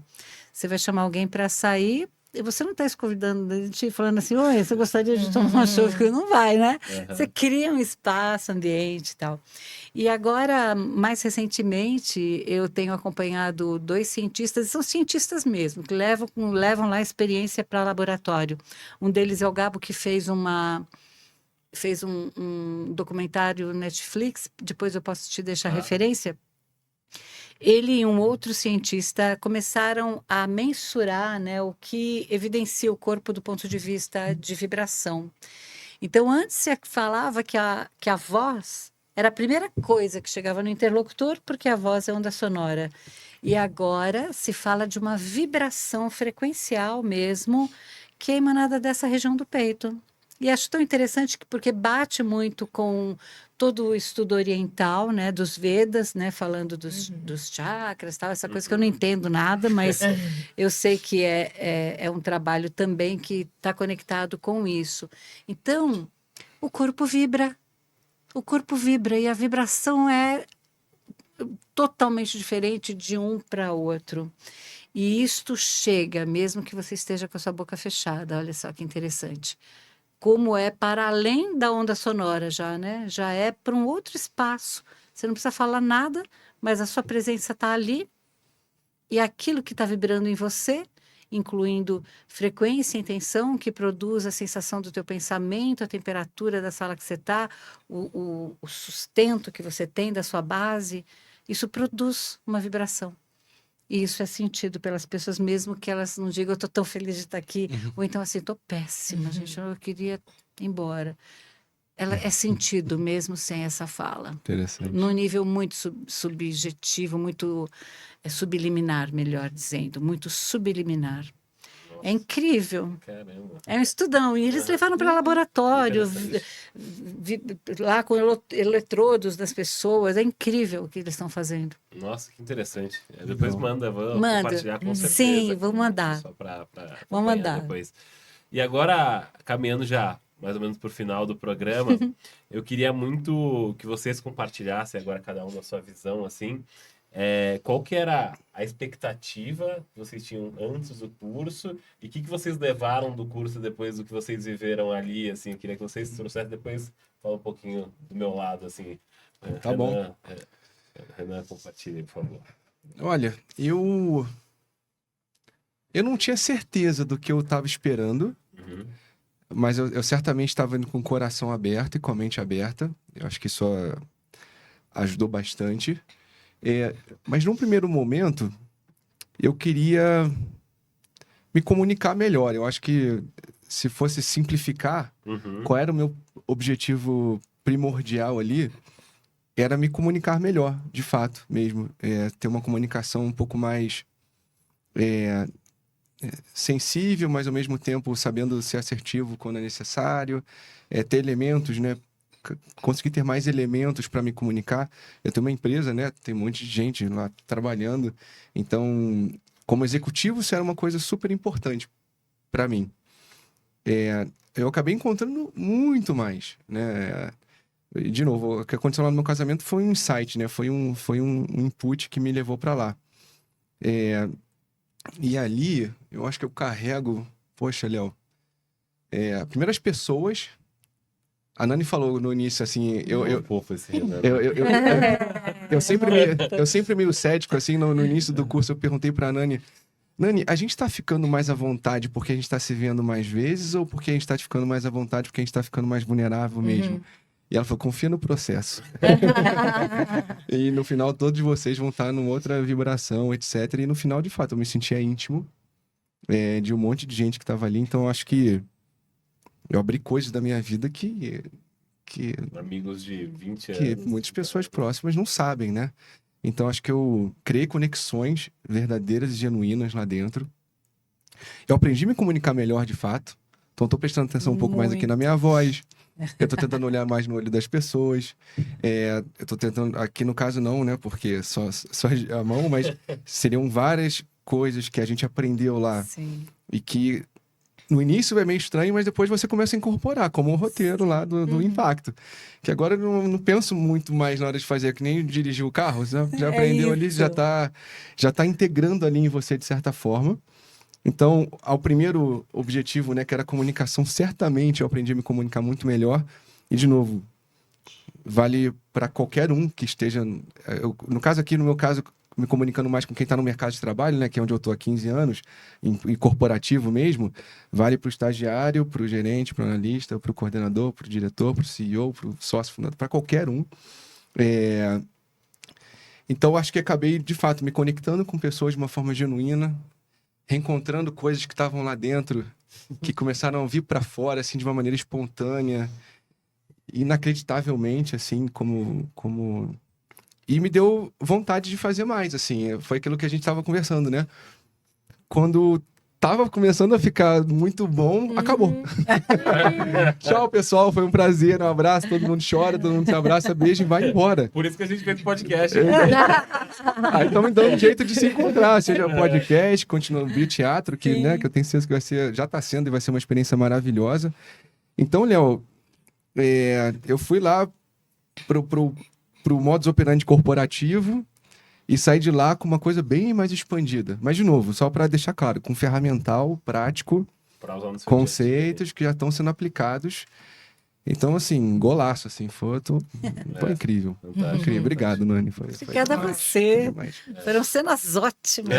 Você vai chamar alguém para sair e você não está convidando, falando assim, oi, você gostaria de tomar um chopp? Não vai, né? Você cria um espaço, ambiente e tal. E agora, mais recentemente, eu tenho acompanhado 2 cientistas, e são cientistas mesmo, que levam lá a experiência para laboratório. Um deles é o Gabo, que fez um documentário Netflix, depois eu posso te deixar referência. Ele e um outro cientista começaram a mensurar, né, o que evidencia o corpo do ponto de vista de vibração. Então, antes se falava que a voz era a primeira coisa que chegava no interlocutor, porque a voz é onda sonora. E agora se fala de uma vibração frequencial mesmo, que é emanada dessa região do peito. E acho tão interessante porque bate muito com todo o estudo oriental, né, dos Vedas, né, falando dos chakras, tal, essa coisa que eu não entendo nada, mas eu sei que é um trabalho também que está conectado com isso. Então, o corpo vibra e a vibração é totalmente diferente de um para outro. E isto chega, mesmo que você esteja com a sua boca fechada, olha só que interessante. Como é para além da onda sonora já, né? Já é para um outro espaço. Você não precisa falar nada, mas a sua presença está ali e aquilo que está vibrando em você, incluindo frequência e intenção, que produz a sensação do teu pensamento, a temperatura da sala que você está, o sustento que você tem da sua base, isso produz uma vibração. E isso é sentido pelas pessoas, mesmo que elas não digam, eu estou tão feliz de estar aqui, ou então assim, estou péssima, gente, eu queria ir embora. Ela é sentido mesmo sem essa fala. Interessante. Num nível muito subjetivo, muito subliminar, melhor dizendo, muito subliminar. Nossa. É incrível. Caramba. É um estudão. E eles levaram para laboratório, lá com eletrodos das pessoas. É incrível o que eles estão fazendo. Nossa, que interessante. Depois manda. Compartilhar com certeza. Sim, vou mandar. Só para vou mandar depois. E agora, caminhando já mais ou menos para o final do programa, eu queria muito que vocês compartilhassem agora cada um da sua visão, assim, qual que era a expectativa que vocês tinham antes do curso e o que vocês levaram do curso depois do que vocês viveram ali, assim, eu queria que vocês trouxessem depois, falar um pouquinho do meu lado, assim. Tá bom. Renan, compartilhe, por favor. Olha, eu não tinha certeza do que eu estava esperando, mas eu certamente estava indo com o coração aberto e com a mente aberta. Eu acho que isso ajudou bastante. Mas num primeiro momento, eu queria me comunicar melhor. Eu acho que se fosse simplificar, qual era o meu objetivo primordial ali era me comunicar melhor, de fato, mesmo. Ter uma comunicação um pouco mais sensível, mas ao mesmo tempo sabendo ser assertivo quando é necessário. Ter elementos, né? Conseguir ter mais elementos para me comunicar. Eu tenho uma empresa, né? Tem um monte de gente lá trabalhando. Então, como executivo, isso era uma coisa super importante para mim. Eu acabei encontrando muito mais, né? De novo, o que aconteceu lá no meu casamento foi um insight, né? Foi um input que me levou para lá. E ali, eu acho que eu carrego... Poxa, Léo. Primeiro as pessoas... A Nani falou no início, assim... Fofo esse Renan. Eu sempre meio cético, assim, no início do curso, eu perguntei pra Nani... Nani, a gente tá ficando mais à vontade porque a gente tá se vendo mais vezes ou porque a gente tá ficando mais à vontade porque a gente tá ficando mais vulnerável mesmo? E ela falou, confia no processo. E no final, todos vocês vão estar numa outra vibração, etc. E no final, de fato, eu me sentia íntimo de um monte de gente que tava ali. Então, eu acho que eu abri coisas da minha vida que Amigos de 20 que anos. muitas pessoas próximas não sabem, né? Então, acho que eu criei conexões verdadeiras e genuínas lá dentro. Eu aprendi a me comunicar melhor, de fato. Então, estou prestando atenção um pouco mais aqui na minha voz. Eu estou tentando olhar mais no olho das pessoas. Eu estou tentando... Aqui, no caso, não, né? Porque só a mão, mas seriam várias coisas que a gente aprendeu lá. Sim. E que... No início é meio estranho, mas depois você começa a incorporar, como o roteiro lá do impacto. Que agora eu não penso muito mais na hora de fazer, que nem dirigir o carro. Você já aprendeu ali, já tá integrando ali em você de certa forma. Então, ao primeiro objetivo, né, que era a comunicação, certamente eu aprendi a me comunicar muito melhor. E, de novo, vale para qualquer um que esteja... no meu caso, me comunicando mais com quem está no mercado de trabalho, né, que é onde eu estou há 15 anos, em corporativo mesmo, vale para o estagiário, para o gerente, para o analista, para o coordenador, para o diretor, para o CEO, para o sócio fundador, para qualquer um. Então, acho que acabei, de fato, me conectando com pessoas de uma forma genuína, reencontrando coisas que estavam lá dentro, que começaram a vir para fora, assim, de uma maneira espontânea, inacreditavelmente, assim, como... E me deu vontade de fazer mais, assim. Foi aquilo que a gente estava conversando, né? Quando tava começando a ficar muito bom, acabou. Tchau, pessoal. Foi um prazer. Um abraço. Todo mundo chora, todo mundo se abraça, beija e vai embora. Por isso que a gente fez o podcast. Aí estamos dando um jeito de se encontrar. Seja podcast, continuando o teatro, que eu tenho certeza que vai ser, já está sendo e vai ser uma experiência maravilhosa. Então, Léo, eu fui lá pro modus operandi corporativo e saí de lá com uma coisa bem mais expandida. Mas, de novo, só para deixar claro, com ferramental, prático, conceitos que já estão sendo aplicados. Então, assim, golaço, assim, foi incrível. Fantástico. Incrível. Obrigado, Nani. Obrigada a você. Foram cenas ótimas.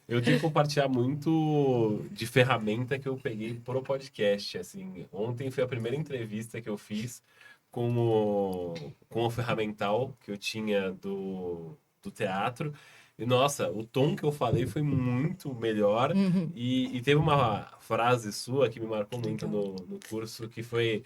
Eu tenho que compartilhar muito de ferramenta que eu peguei pro podcast, assim. Ontem foi a primeira entrevista que eu fiz com o ferramental que eu tinha do teatro. E, nossa, o tom que eu falei foi muito melhor. E teve uma frase sua que me marcou muito no curso, que foi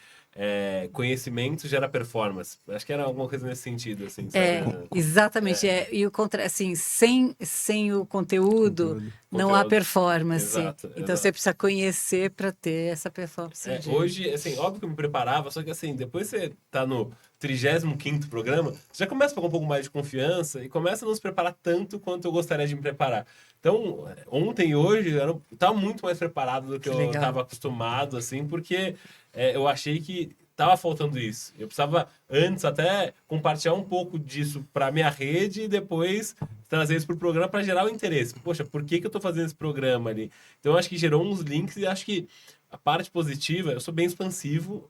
conhecimento gera performance. Acho que era alguma coisa nesse sentido, assim, sabe? Exatamente. E assim, sem o conteúdo, não há performance. Exato. Você precisa conhecer para ter essa performance. Hoje, assim, óbvio que eu me preparava, só que assim, depois você tá no 35º programa, você já começa a pegar um pouco mais de confiança e começa a não se preparar tanto quanto eu gostaria de me preparar. Então, ontem e hoje, eu tava muito mais preparado do que eu estava acostumado, assim, porque eu achei que tava faltando isso. Eu precisava, antes, até compartilhar um pouco disso para minha rede e depois trazer isso pro programa para gerar o interesse. Poxa, por que eu tô fazendo esse programa ali? Então, eu acho que gerou uns links e acho que a parte positiva, eu sou bem expansivo,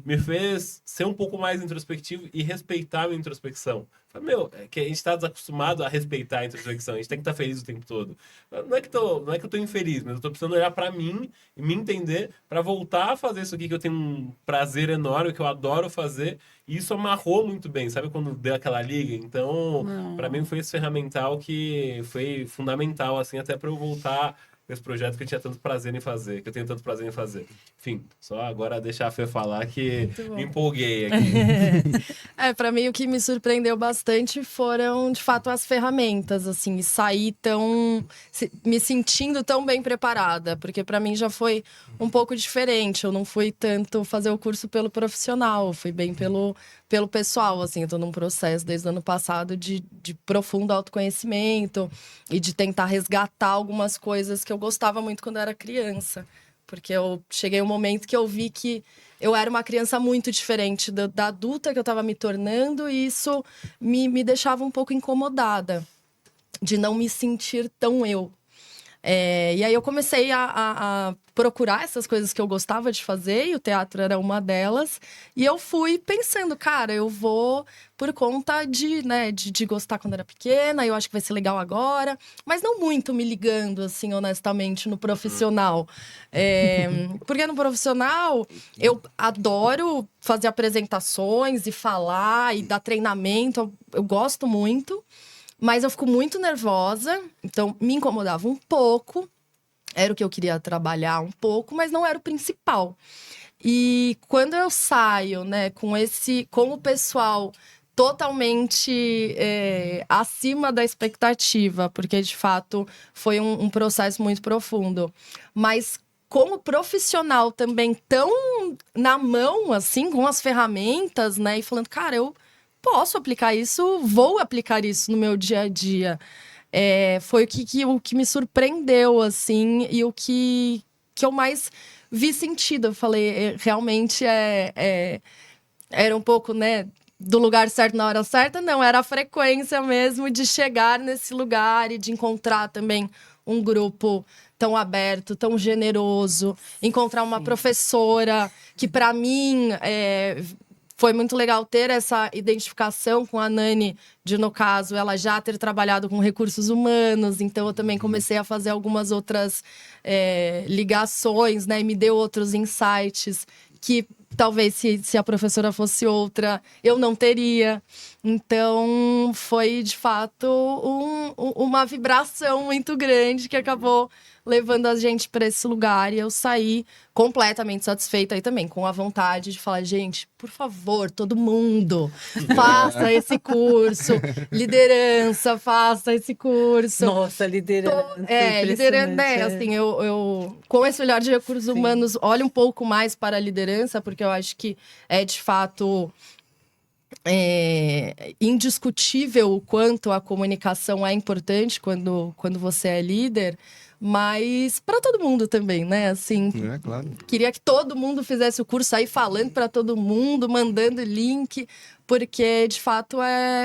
me fez ser um pouco mais introspectivo e respeitar a minha introspecção. Falei, que a gente está desacostumado a respeitar a introspecção, a gente tem que estar feliz o tempo todo. Não é que eu tô infeliz, mas eu tô precisando olhar para mim e me entender para voltar a fazer isso aqui que eu tenho um prazer enorme, que eu adoro fazer, e isso amarrou muito bem, sabe quando deu aquela liga? Então, para mim foi esse ferramental que foi fundamental, assim, até para eu voltar com esse projeto que eu tinha tanto prazer em fazer, que eu tenho tanto prazer em fazer. Enfim, só agora deixar a Fê falar que me empolguei aqui. Para mim o que me surpreendeu bastante foram, de fato, as ferramentas, assim, e sair me sentindo tão bem preparada, porque para mim já foi um pouco diferente. Eu não fui tanto fazer o curso pelo profissional, fui bem pelo pessoal, assim. Eu tô num processo desde o ano passado de profundo autoconhecimento e de tentar resgatar algumas coisas que eu gostava muito quando eu era criança. Porque eu cheguei um momento que eu vi que eu era uma criança muito diferente da adulta que eu estava me tornando, e isso me deixava um pouco incomodada, de não me sentir tão eu. E aí eu comecei a procurar essas coisas que eu gostava de fazer, e o teatro era uma delas. E eu fui pensando, cara, eu vou por conta de gostar quando era pequena, eu acho que vai ser legal agora. Mas não muito me ligando, assim, honestamente, no profissional. Porque no profissional, eu adoro fazer apresentações e falar e dar treinamento. Eu gosto muito. Mas eu fico muito nervosa, então me incomodava um pouco. Era o que eu queria trabalhar um pouco, mas não era o principal. E quando eu saio, né, com o pessoal totalmente acima da expectativa, porque de fato foi um processo muito profundo, mas como profissional também tão na mão, assim, com as ferramentas, né, e falando, cara, eu posso aplicar isso, vou aplicar isso no meu dia a dia. Foi o que me surpreendeu, assim, e o que eu mais vi sentido. Eu falei, realmente era um pouco, né, do lugar certo na hora certa. Não, era a frequência mesmo de chegar nesse lugar e de encontrar também um grupo tão aberto, tão generoso. Encontrar uma professora que, para mim, foi muito legal ter essa identificação com a Nani, no caso, ela já ter trabalhado com recursos humanos. Então, eu também comecei a fazer algumas outras ligações, né? E me deu outros insights que talvez se a professora fosse outra, eu não teria. Então, foi, de fato, uma vibração muito grande que acabou levando a gente para esse lugar, e eu saí completamente satisfeita aí também, com a vontade de falar, gente, por favor, todo mundo, faça esse curso, liderança, faça esse curso. Nossa, liderança. Liderando, assim, eu com esse olhar de recursos humanos, olho um pouco mais para a liderança, porque eu acho que de fato indiscutível o quanto a comunicação é importante quando você é líder, mas para todo mundo também, né? Assim, claro. Queria que todo mundo fizesse o curso, aí falando para todo mundo, mandando link, porque de fato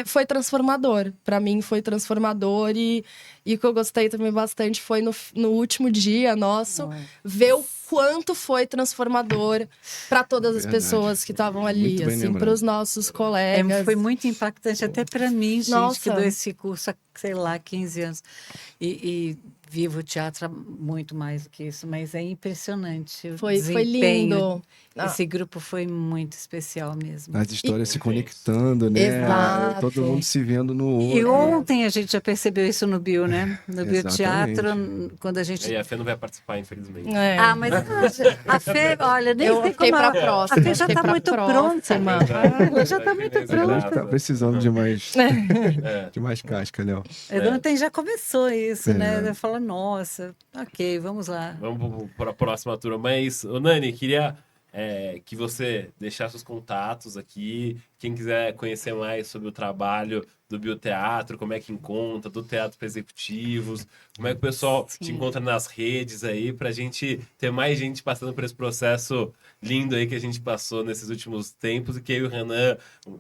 foi transformador. Para mim foi transformador, e o que eu gostei também bastante foi no último dia nosso, ver o quanto foi transformador para todas as pessoas que estavam ali, assim, para os nossos colegas. Foi muito impactante até para mim, gente, Nossa. que dou esse curso há, sei lá, 15 anos. E vivo o teatro há muito mais do que isso, mas é impressionante. Foi lindo. Esse grupo foi muito especial mesmo. As histórias se conectando, né? Exato. Todo mundo se vendo no outro. E ontem a gente já percebeu isso no Bio, né? No Bioteatro, quando a gente... E a Fê não vai participar, infelizmente. Mas a Fê, olha, nem sei como pra próxima. A Fê já está muito pronta. Ela já está muito pronta. Tá precisando de mais, de mais casca, Léo. Ontem já começou isso, né? Fala, nossa, ok, vamos lá. Vamos para a próxima turma. Mas, Nani, queria que você deixasse os contatos aqui. Quem quiser conhecer mais sobre o trabalho do Bioteatro, como é que encontra, do Teatro para Executivos, como é que o pessoal te encontra nas redes aí, para a gente ter mais gente passando por esse processo lindo aí que a gente passou nesses últimos tempos, e que eu e o Renan,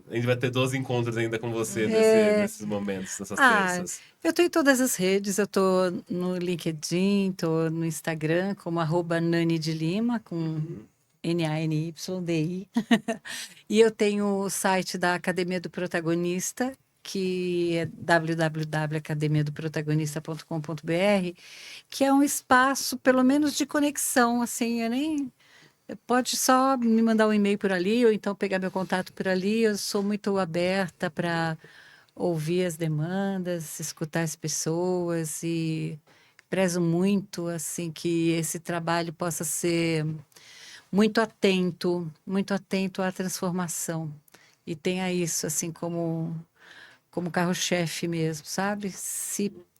a gente vai ter 12 encontros ainda com você nesses momentos, nessas terças. Eu estou em todas as redes, eu estou no LinkedIn, estou no Instagram como @Nani de Lima, com NANYDI. E eu tenho o site da Academia do Protagonista, que é www.academiadoprotagonista.com.br, que é um espaço, pelo menos, de conexão, assim, pode só me mandar um e-mail por ali, ou então pegar meu contato por ali. Eu sou muito aberta para ouvir as demandas, escutar as pessoas e prezo muito, assim, que esse trabalho possa ser muito atento à transformação. E tenha isso, assim, como carro-chefe mesmo, sabe?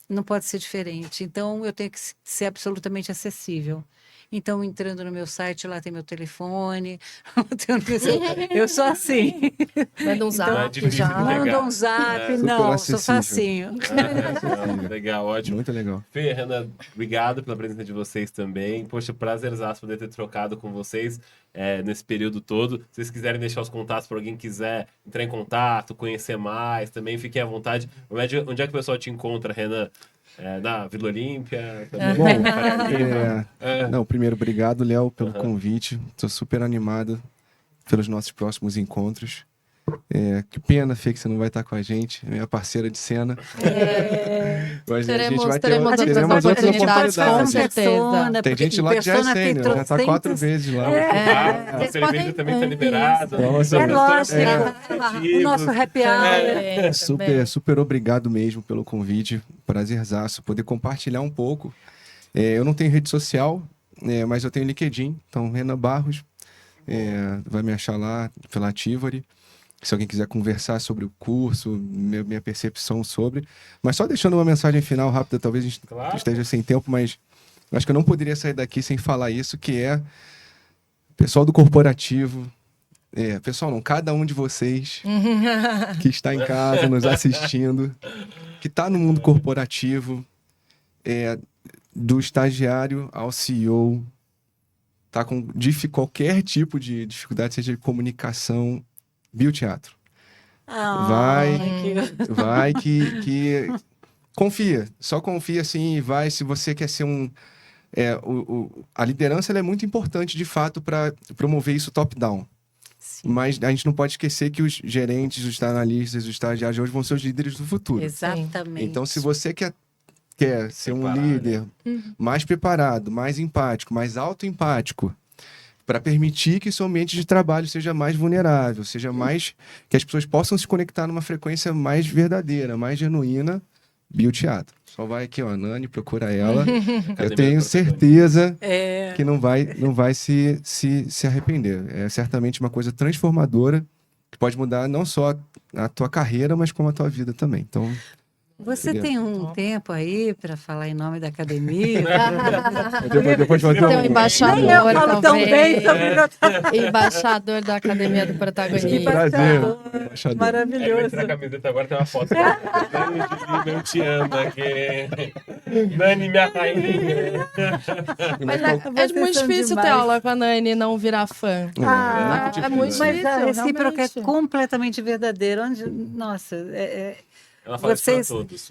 Não pode ser diferente. Então, eu tenho que ser absolutamente acessível. Então, entrando no meu site, lá tem meu telefone. Eu sou assim. Manda um Não é zap difícil de já. pegar. Manda um zap. Super Não, sou acessível. facinho. Não, legal, ótimo. Muito legal. Fê, Renan, obrigado pela presença de vocês também. Poxa, prazerzaço poder ter trocado com vocês nesse período todo. Se vocês quiserem deixar os contatos para alguém que quiser entrar em contato, conhecer mais, também fiquem à vontade. Onde é que o pessoal te encontra, Renan? Na Vila Olímpia? Também, Bom, na Faria Lima? Não, primeiro, obrigado, Léo, pelo convite. Estou super animado pelos nossos próximos encontros. Que pena, Fê, que você não vai estar com a gente, minha parceira de cena. Mas a gente vai ter Teremos teremos outras oportunidades, com oportunidades. certeza. Tem gente lá que já é sênior, já está 4 vezes lá. A vocês cerveja podem- também está liberada. Nossa, É lógico. O nosso happy hour. Super obrigado mesmo pelo convite. Prazerzaço poder compartilhar um pouco. Eu não tenho rede social, mas eu tenho LinkedIn. Então, Renan Barros vai me achar lá pela Tivoli. Se alguém quiser conversar sobre o curso, minha percepção sobre. Mas só deixando uma mensagem final rápida, talvez a gente Claro. esteja sem tempo, mas acho que eu não poderia sair daqui sem falar isso, que é pessoal do corporativo. Pessoal, não, cada um de vocês que está em casa nos assistindo, que está no mundo corporativo, do estagiário ao CEO, tá com qualquer tipo de dificuldade, seja de comunicação, bioteatro. Vai que confia, só confia assim e vai. Se você quer ser a liderança ela é muito importante de fato para promover isso top-down. Mas a gente não pode esquecer que os gerentes, os analistas, os estagiários hoje vão ser os líderes do futuro. Exatamente. Então, se você quer ser um Preparado, líder mais preparado, mais empático, mais autoempático, para permitir que seu ambiente de trabalho seja mais vulnerável, seja mais que as pessoas possam se conectar numa frequência mais verdadeira, mais genuína, bioteatro. Só vai aqui, ó, Nani, procura ela. Eu tenho certeza que não vai se arrepender. É certamente uma coisa transformadora que pode mudar não só a tua carreira, mas como a tua vida também. Então, Você tem um tempo aí para falar em nome da academia? depois vai ter Tem um embaixador, Nem eu falo tão bem sobre embaixador da Academia do Protagonista. prazer. Embaixador. Vai Maravilhoso. tirar a camiseta agora, tem uma foto. Nani de Lima, eu te amo aqui. Nani, minha rainha. Mas Vocês é muito são difícil ter demais. aula com a Nani e não virar fã. É muito Mas difícil, a recíproca realmente. é completamente verdadeira. Nossa, Ela fala Vocês- isso pra todos.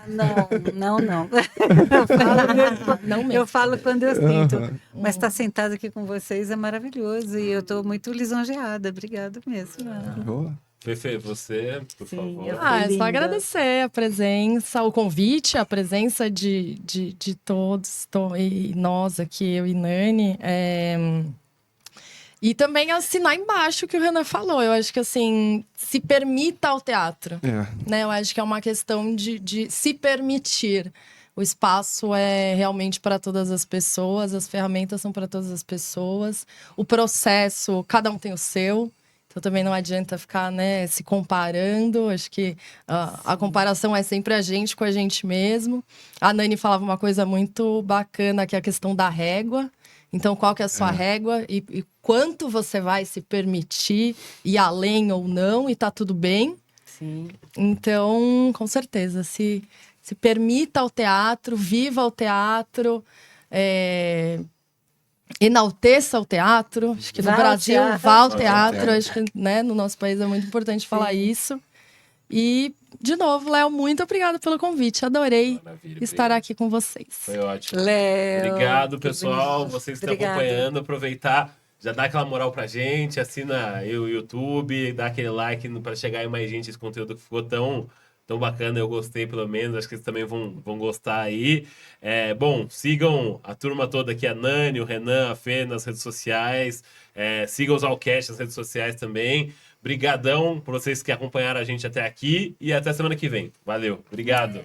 não. Não mesmo. Eu falo quando eu sinto. Mas estar sentada aqui com vocês é maravilhoso. E eu estou muito lisonjeada. Obrigada mesmo. Boa. Fefe, você, por Sim, favor. eu- É Linda. só agradecer a presença, o convite, a presença de todos, e nós aqui, eu e Nani. E também assinar embaixo o que o Renan falou. Eu acho que, assim, se permita ao teatro. Né? Eu acho que é uma questão de se permitir. O espaço é realmente para todas as pessoas, as ferramentas são para todas as pessoas. O processo, cada um tem o seu. Então também não adianta ficar, né, se comparando. Acho que a comparação é sempre a gente com a gente mesmo. A Nani falava uma coisa muito bacana, que é a questão da régua. Então, qual que é a sua régua e quanto você vai se permitir ir além ou não, e tá tudo bem. Sim. Então, com certeza, se permita ao teatro, viva o teatro, enalteça o teatro. Acho que no Vá ao Brasil, teatro. vá ao Vá ao teatro. teatro. Acho que, né, no nosso país é muito importante falar isso. E, de novo, Léo, muito obrigada pelo convite. Adorei Maravilha, estar obrigado. aqui com vocês. Foi ótimo. Léo. Obrigado, que pessoal. bonitinho. Vocês que estão Obrigada. acompanhando. Aproveitar, já dá aquela moral pra gente, assina o YouTube, dá aquele like pra chegar aí mais gente. Esse conteúdo que ficou tão bacana, eu gostei pelo menos. Acho que vocês também vão gostar aí. Bom, sigam a turma toda aqui, a Nani, o Renan, a Fê nas redes sociais. Sigam os Allcast nas redes sociais também. Brigadão por vocês que acompanharam a gente até aqui e até semana que vem. Valeu, obrigado.